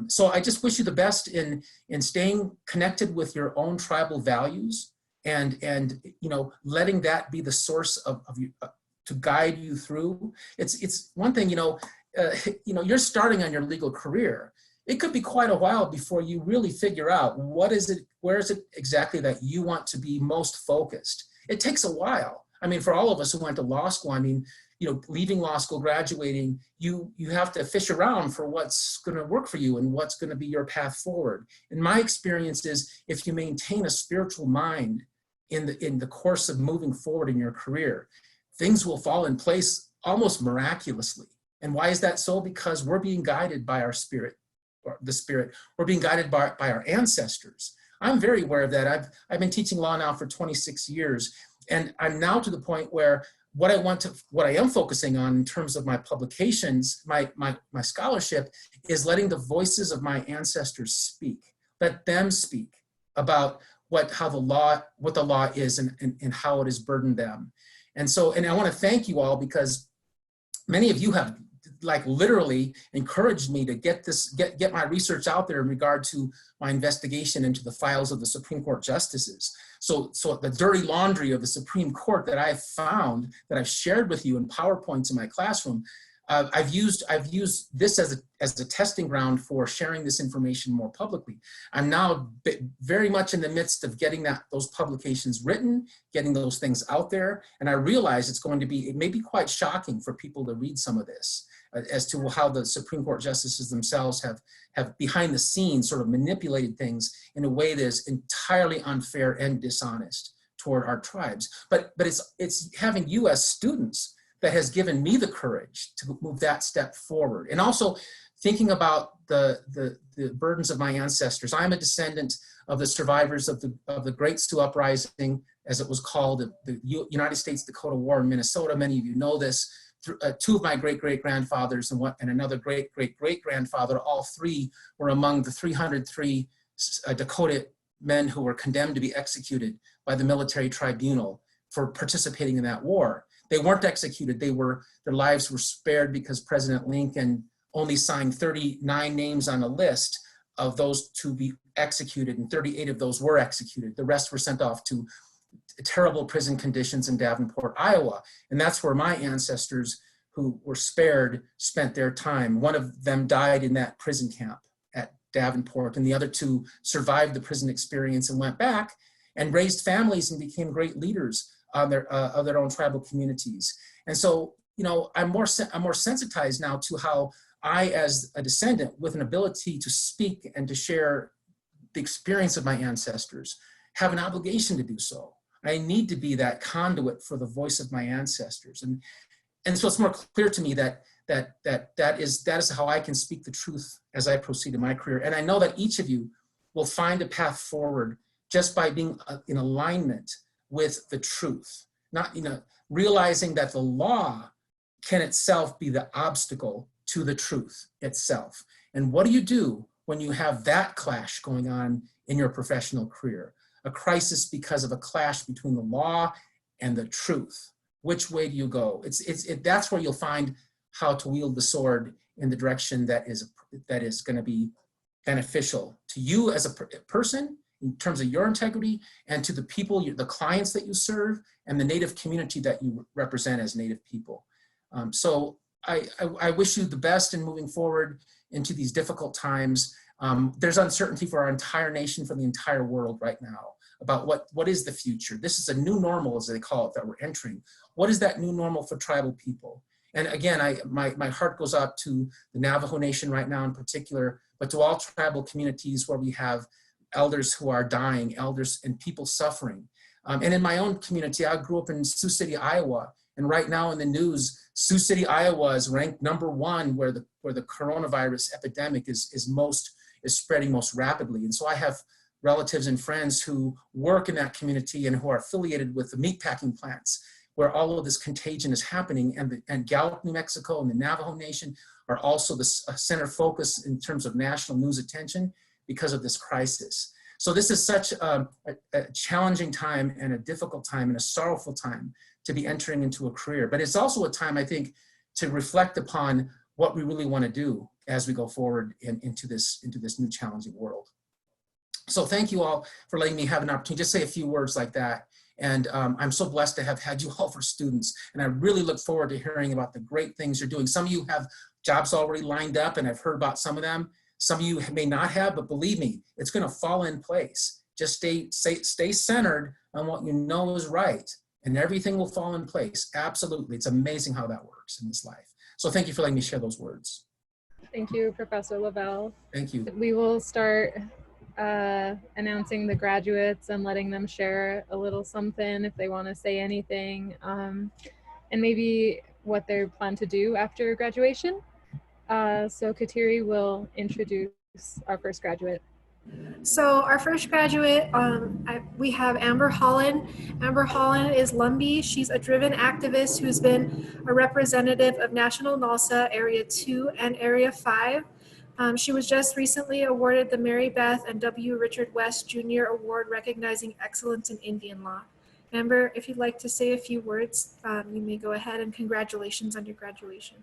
So I just wish you the best in staying connected with your own tribal values and you know, letting that be the source of you to guide you through. It's one thing, you know, you're starting on your legal career. It could be quite a while before you really figure out where is it exactly that you want to be most focused. It takes a while. I mean, for all of us who went to law school, I mean, you know, leaving law school, graduating, you have to fish around for what's going to work for you and what's going to be your path forward. And my experience is, if you maintain a spiritual mind in the course of moving forward in your career, things will fall in place almost miraculously. And why is that so? Because we're being guided by our spirit, or the spirit. We're being guided by our ancestors. I'm very aware of that. I've been teaching law now for 26 years, and I'm now to the point where what I am focusing on in terms of my publications, my scholarship, is letting the voices of my ancestors speak. Let them speak about what the law is and how it has burdened them. And I want to thank you all, because many of you have like literally encouraged me to get my research out there in regard to my investigation into the files of the Supreme Court justices. So the dirty laundry of the Supreme Court that I've found, that I've shared with you in PowerPoints in my classroom, I've used this as a testing ground for sharing this information more publicly. I'm now very much in the midst of getting those publications written, getting those things out there, and I realize it may be quite shocking for people to read some of this as to how the Supreme Court justices themselves have behind the scenes sort of manipulated things in a way that is entirely unfair and dishonest toward our tribes. But it's having you as students that has given me the courage to move that step forward. And also thinking about the burdens of my ancestors. I'm a descendant of the survivors of the Great Sioux Uprising, as it was called, the United States Dakota War in Minnesota. Many of you know this. Two of my great-great-grandfathers and another great-great-great-grandfather, all three were among the 303 Dakota men who were condemned to be executed by the military tribunal for participating in that war. They weren't executed. Their lives were spared because President Lincoln only signed 39 names on a list of those to be executed, and 38 of those were executed. The rest were sent off to terrible prison conditions in Davenport, Iowa. And that's where my ancestors who were spared spent their time. One of them died in that prison camp at Davenport, and the other two survived the prison experience and went back and raised families and became great leaders of their own tribal communities. And so, I'm more sensitized now to how I, as a descendant with an ability to speak and to share the experience of my ancestors, have an obligation to do so. I need to be that conduit for the voice of my ancestors. And so it's more clear to me that is how I can speak the truth as I proceed in my career. And I know that each of you will find a path forward just by being in alignment with the truth, not realizing that the law can itself be the obstacle to the truth itself. And what do you do when you have that clash going on in your professional career? A crisis because of a clash between the law and the truth. Which way do you go? That's where you'll find how to wield the sword in the direction that is going to be beneficial to you as a person in terms of your integrity, and to the people, the clients that you serve, and the Native community that you represent as Native people. So I wish you the best in moving forward into these difficult times. There's uncertainty for our entire nation, for the entire world right now, about what is the future. This is a new normal, as they call it, that we're entering. What is that new normal for tribal people? And again, my heart goes out to the Navajo Nation right now in particular, but to all tribal communities where we have elders who are dying, elders and people suffering. And in my own community, I grew up in Sioux City, Iowa, and right now in the news, Sioux City, Iowa is ranked #1 where the coronavirus epidemic is spreading most rapidly. And so I have relatives and friends who work in that community and who are affiliated with the meatpacking plants where all of this contagion is happening, and Gallup, New Mexico, and the Navajo Nation are also the center focus in terms of national news attention because of this crisis. So this is such a challenging time and a difficult time and a sorrowful time to be entering into a career. But it's also a time, I think, to reflect upon what we really want to do as we go forward into this new challenging world. So thank you all for letting me have an opportunity to just say a few words like that. And I'm so blessed to have had you all for students. And I really look forward to hearing about the great things you're doing. Some of you have jobs already lined up, and I've heard about some of them. Some of you may not have, but believe me, it's going to fall in place. Just stay centered on what you know is right, and everything will fall in place. Absolutely. It's amazing how that works in this life. So thank you for letting me share those words. Thank you, Professor Lavelle. Thank you. We will start announcing the graduates and letting them share a little something if they want to say anything, and maybe what they plan to do after graduation. So Kateri will introduce our first graduate. So our first graduate, we have Amber Holland. Amber Holland is Lumbee. She's a driven activist who's been a representative of National Nalsa Area 2 and Area 5. She was just recently awarded the Mary Beth and W. Richard West Jr. Award recognizing excellence in Indian law. Amber, if you'd like to say a few words, you may go ahead, and congratulations on your graduation.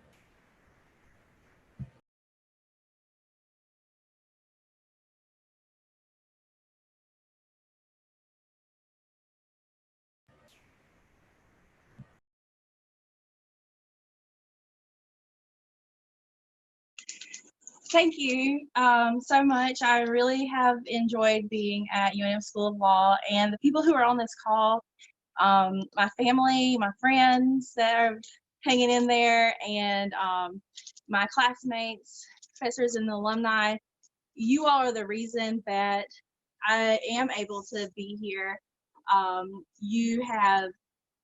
thank you so much. I really have enjoyed being at UNM School of Law, and the people who are on this call, my family, my friends that are hanging in there, and my classmates, professors, and alumni. You all are the reason that I am able to be here. You have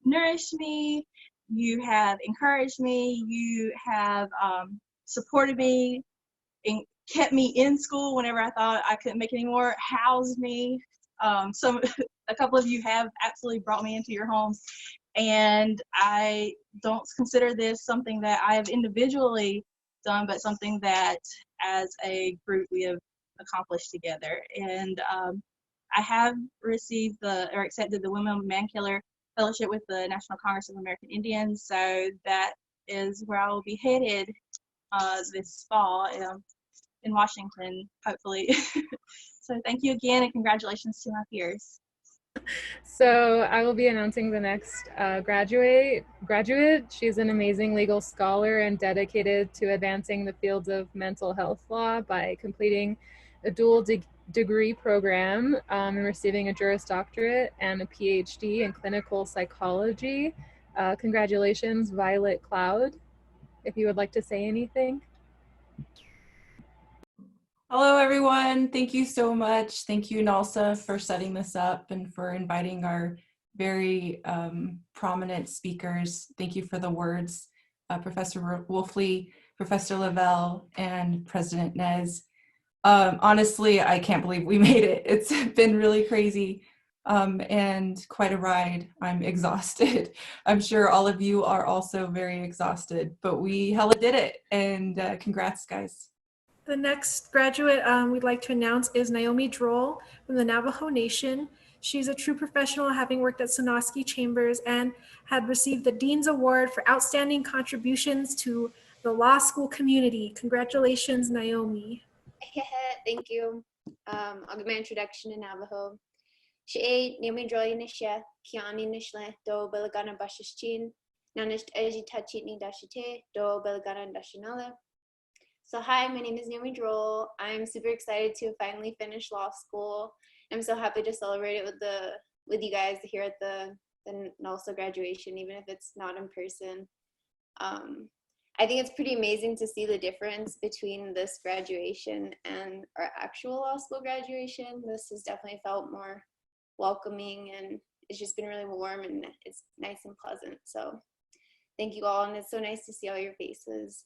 nourished me, you have encouraged me, you have supported me and kept me in school whenever I thought I couldn't make it anymore, housed me. A couple of you have absolutely brought me into your homes, and I don't consider this something that I have individually done, but something that as a group we have accomplished together. And I have received or accepted the Unm Mankiller Fellowship with the National Congress of American Indians, so that is where I will be headed this fall in Washington, hopefully. So thank you again, and congratulations to my peers. So I will be announcing the next graduate. She's an amazing legal scholar and dedicated to advancing the fields of mental health law by completing a dual degree program and receiving a Juris Doctorate and a PhD in clinical psychology. Congratulations, Violet Cloud. If you would like to say anything. Hello, everyone. Thank you so much. Thank you, Nalsa, for setting this up and for inviting our very prominent speakers. Thank you for the words, Professor Wolfley, Professor Lavelle, and President Nez. Honestly, I can't believe we made it. It's been really crazy and quite a ride. I'm exhausted. I'm sure all of you are also very exhausted, but we hella did it. And congrats, guys. The next graduate we'd like to announce is Naomi Droll from the Navajo Nation. She's a true professional, having worked at Sonosky Chambers and had received the Dean's Award for outstanding contributions to the law school community. Congratulations, Naomi. Thank you. I'll give my introduction in Navajo. She Naomi Droll Nisha, Kiani Nishle, Do Belagana Bashichin, Nanish Eji Tachitni Dashite, Do Belagana Dashinala. So hi, my name is Naomi Droll. I'm super excited to finally finish law school. I'm so happy to celebrate it with you guys here at the Nalsa graduation, even if it's not in person. I think it's pretty amazing to see the difference between this graduation and our actual law school graduation. This has definitely felt more welcoming, and it's just been really warm and it's nice and pleasant. So thank you all, and it's so nice to see all your faces.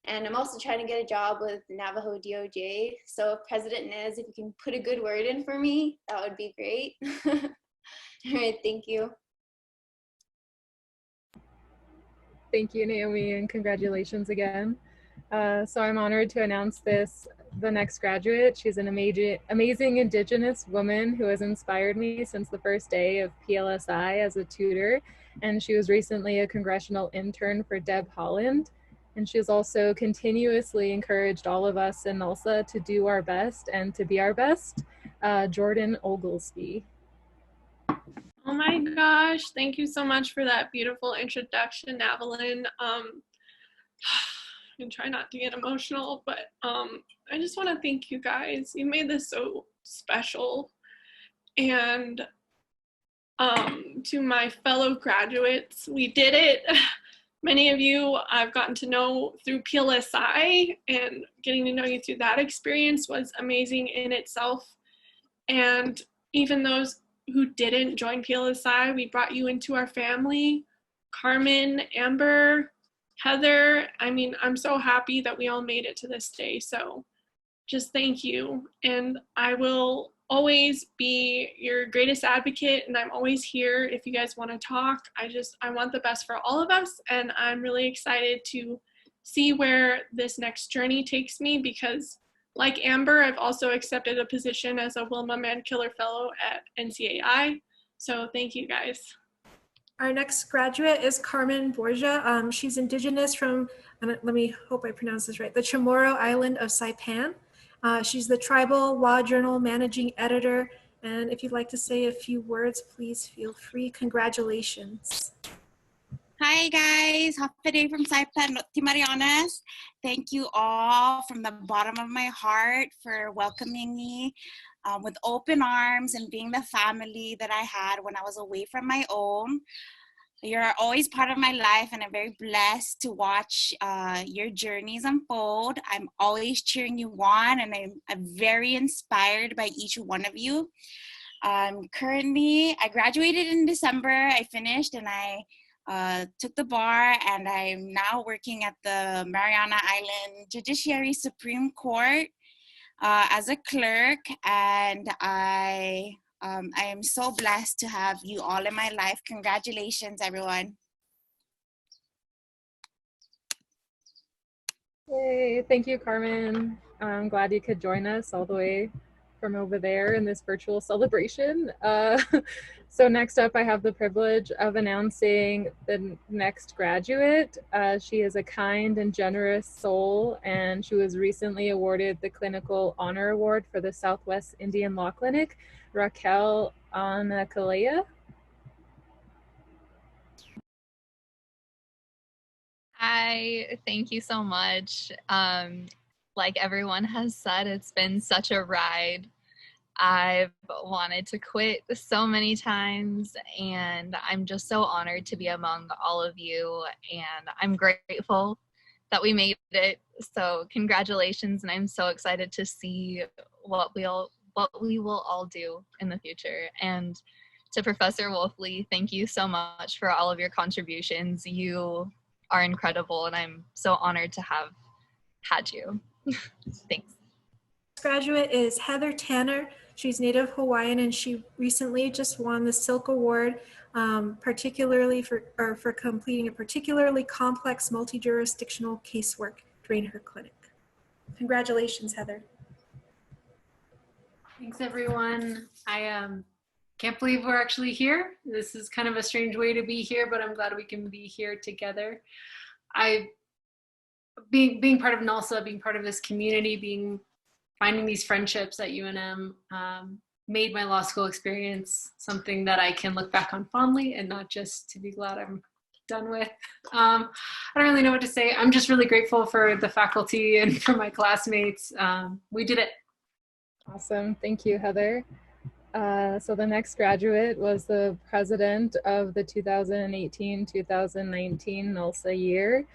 And I'm also trying to get a job with Navajo DOJ. So if President Nez, if you can put a good word in for me, that would be great. All right, thank you. Thank you, Naomi, and congratulations again. So I'm honored to announce the next graduate. She's an amazing Indigenous woman who has inspired me since the first day of PLSI as a tutor. And she was recently a congressional intern for Deb Haaland. And she's also continuously encouraged all of us in Nalsa to do our best and to be our best. Jordan Oglesby. Oh my gosh, thank you so much for that beautiful introduction, Evelyn. I can try not to get emotional, but I just want to thank you guys. You made this so special. And to my fellow graduates, we did it. Many of you I've gotten to know through PLSI, and getting to know you through that experience was amazing in itself. And even those who didn't join PLSI, we brought you into our family. Carmen, Amber, Heather, I mean, I'm so happy that we all made it to this day. So just thank you. And I will always be your greatest advocate, and I'm always here if you guys want to talk. I want the best for all of us, and I'm really excited to see where this next journey takes me, because like Amber, I've also accepted a position as a Wilma Mankiller Fellow at NCAI. So thank you guys. Our next graduate is Carmen Borja. She's Indigenous from, let me hope I pronounce this right, the Chamorro Island of Saipan. She's the Tribal Law Journal Managing Editor. And if you'd like to say a few words, please feel free. Congratulations. Hi guys, happy day from Saipan, Timarianas. Thank you all from the bottom of my heart for welcoming me with open arms and being the family that I had when I was away from my own. You're always part of my life, and I'm very blessed to watch your journeys unfold. I'm always cheering you on, and I'm very inspired by each one of you. Currently, I graduated in December. I finished and I took the bar, and I'm now working at the Mariana Island Judiciary Supreme Court as a clerk, and I am so blessed to have you all in my life. Congratulations, everyone. Yay, thank you, Carmen. I'm glad you could join us all the way from over there in this virtual celebration. So next up, I have the privilege of announcing the next graduate. She is a kind and generous soul, and she was recently awarded the Clinical Honor Award for the Southwest Indian Law Clinic, Raquel Anakalea. Hi, thank you so much. Like everyone has said, it's been such a ride. I've wanted to quit so many times, and I'm just so honored to be among all of you, and I'm grateful that we made it. So congratulations, and I'm so excited to see what we will all do in the future. And to Professor Wolfley, thank you so much for all of your contributions. You are incredible, and I'm so honored to have had you. Thanks. Graduate is Heather Tanner. She's Native Hawaiian, and she recently just won the Silk Award, particularly for completing a particularly complex multi-jurisdictional casework during her clinic. Congratulations, Heather. Thanks, everyone. I can't believe we're actually here. This is kind of a strange way to be here, but I'm glad we can be here together. Being part of NALSA, being part of this community, finding these friendships at UNM made my law school experience something that I can look back on fondly and not just to be glad I'm done with. I don't really know what to say. I'm just really grateful for the faculty and for my classmates. We did it. Awesome. Thank you, Heather. So the next graduate was the president of the 2018-2019 NALSA year.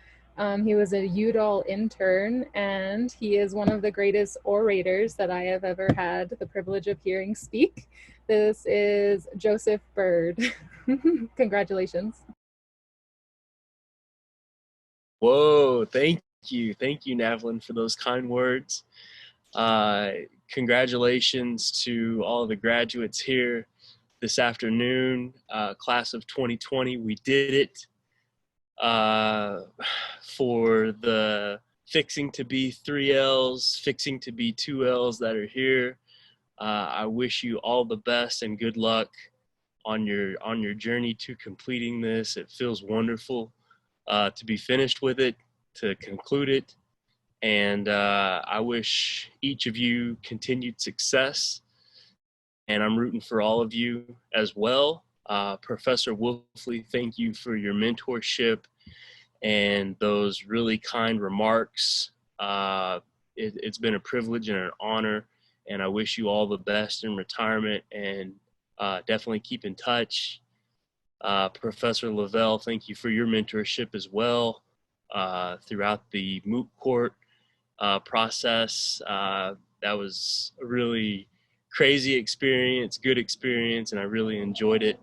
He was a UDAL intern, and he is one of the greatest orators that I have ever had the privilege of hearing speak. This is Joseph Bird. Congratulations. Whoa, thank you, Navelin, for those kind words. Congratulations to all of the graduates here this afternoon, class of 2020. We did it. For the fixing to be 3 L's, fixing to be 2 L's that are here, I wish you all the best and good luck on your journey to completing this. It feels wonderful to be finished with it, to conclude it, and I wish each of you continued success, and I'm rooting for all of you as well. Professor Wolfley, thank you for your mentorship and those really kind remarks. It's been a privilege and an honor, and I wish you all the best in retirement, and definitely keep in touch. Professor Lavelle, thank you for your mentorship as well throughout the moot court process. That was a really crazy experience, good experience, and I really enjoyed it.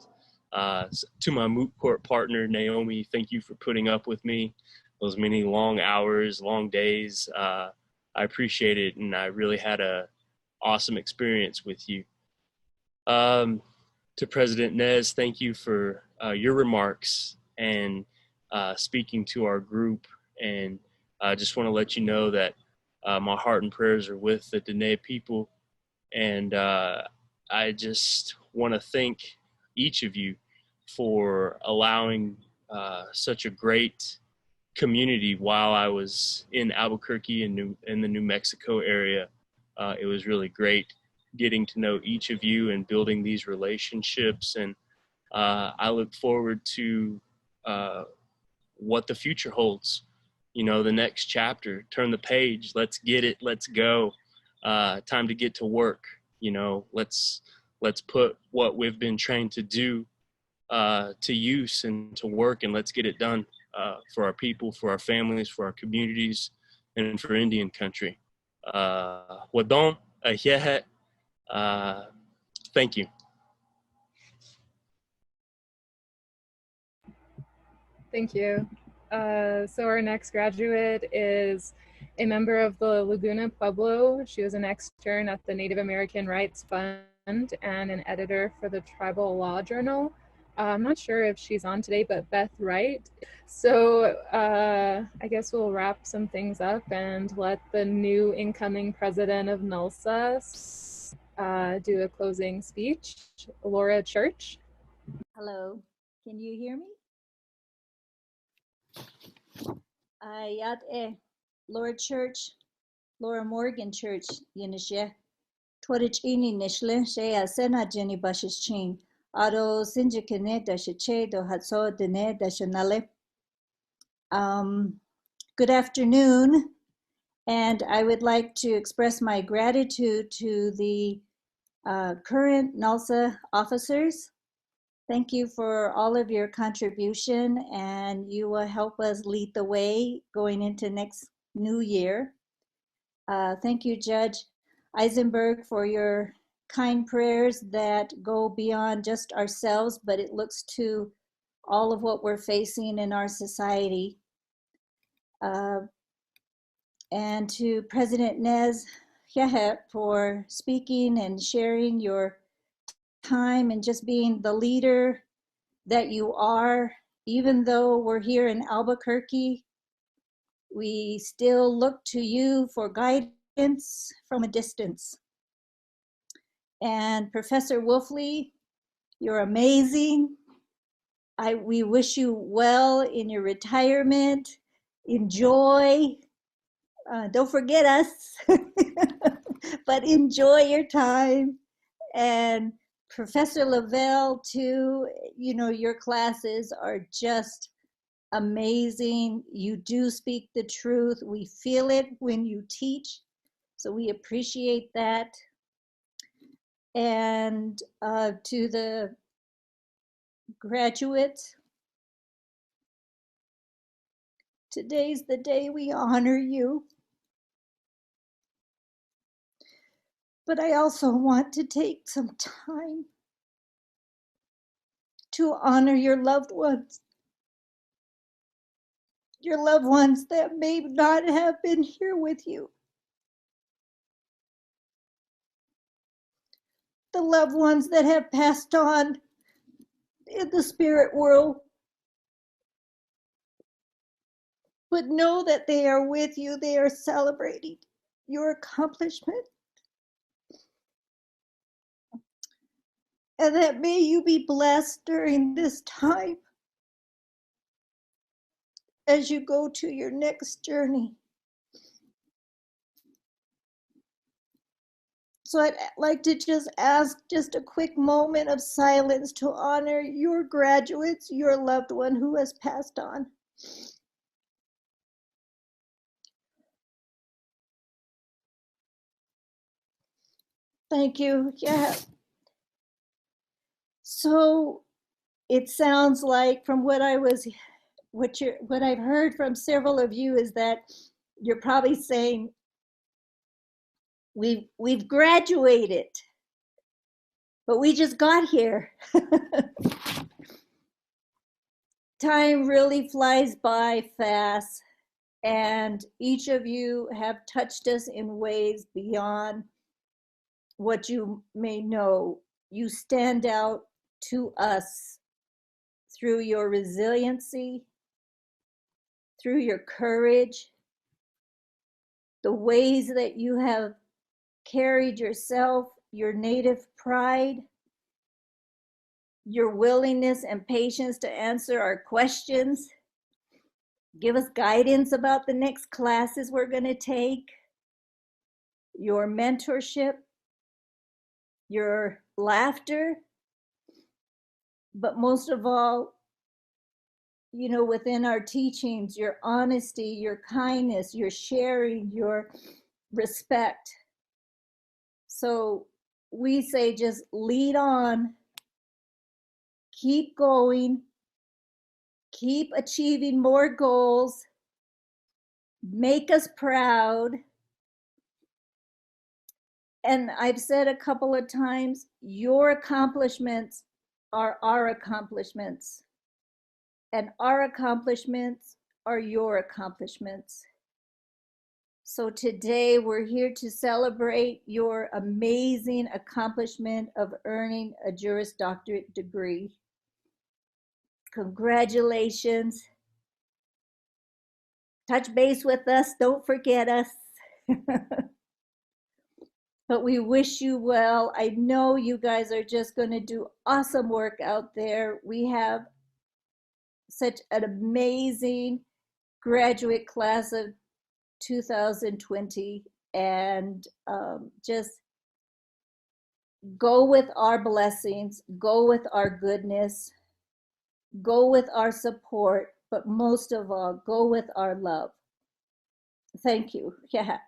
To my moot court partner, Naomi, thank you for putting up with me those many long hours, long days. I appreciate it, and I really had a awesome experience with you. To President Nez, thank you for your remarks and speaking to our group. And I just want to let you know that my heart and prayers are with the Dene people. And I just want to thank each of you for allowing such a great community while I was in Albuquerque and in the New Mexico area. It was really great getting to know each of you and building these relationships. And I look forward to what the future holds. You know, the next chapter, turn the page, let's get it, let's go. Time to get to work. You know, let's put what we've been trained to do to use and to work, and let's get it done for our people, for our families, for our communities, and for Indian country. Wadon, thank you. Thank you. So our next graduate is a member of the Laguna Pueblo. She was an extern at the Native American Rights Fund and an editor for the Tribal Law Journal. I'm not sure if she's on today, but Beth Wright. So I guess we'll wrap some things up and let the new incoming president of NALSA do a closing speech. Laura Church. Hello, can you hear me? Ayat Laura Church, Laura Morgan Church, Yenishe. Twadich ini nishle, she sena Jenny Bush's chain. Ado sinjikene dashache do hatso dene dashanale. Good afternoon, and I would like to express my gratitude to the current NALSA officers. Thank you for all of your contribution, and you will help us lead the way going into next new year. Thank you, Judge Eisenberg, for your kind prayers that go beyond just ourselves, but it looks to all of what we're facing in our society. And to President Nez Yahet for speaking and sharing your time and just being the leader that you are. Even though we're here in Albuquerque, we still look to you for guidance from a distance. And Professor Wolfley, you're amazing. We wish you well in your retirement. Enjoy. Don't forget us, but enjoy your time. And Professor Lavelle, too, you know, your classes are just amazing. You do speak the truth. We feel it when you teach, so we appreciate that. And to the graduates, today's the day we honor you. But I also want to take some time to honor your loved ones that may not have been here with you. The loved ones that have passed on in the spirit world. But know that they are with you, they are celebrating your accomplishment. And that may you be blessed during this time as you go to your next journey. So I'd like to just ask just a quick moment of silence to honor your graduates, your loved one who has passed on. Thank you. Yeah. So it sounds like from what I've heard from several of you is that you're probably saying we've graduated, but we just got here. Time really flies by fast, and each of you have touched us in ways beyond what you may know. You stand out to us through your resiliency, through your courage, the ways that you have carried yourself, your native pride, your willingness and patience to answer our questions, give us guidance about the next classes we're going to take, your mentorship, your laughter, but most of all, you know, within our teachings, your honesty, your kindness, your sharing, your respect. So we say just lead on, keep going, keep achieving more goals, make us proud. And I've said a couple of times, your accomplishments are our accomplishments, and our accomplishments are your accomplishments. So today we're here to celebrate your amazing accomplishment of earning a Juris Doctorate degree. Congratulations. Touch base with us, don't forget us. But we wish you well. I know you guys are just going to do awesome work out there. We have such an amazing graduate class of 2020, and just go with our blessings, go with our goodness, go with our support, but most of all, go with our love. Thank you. Yeah.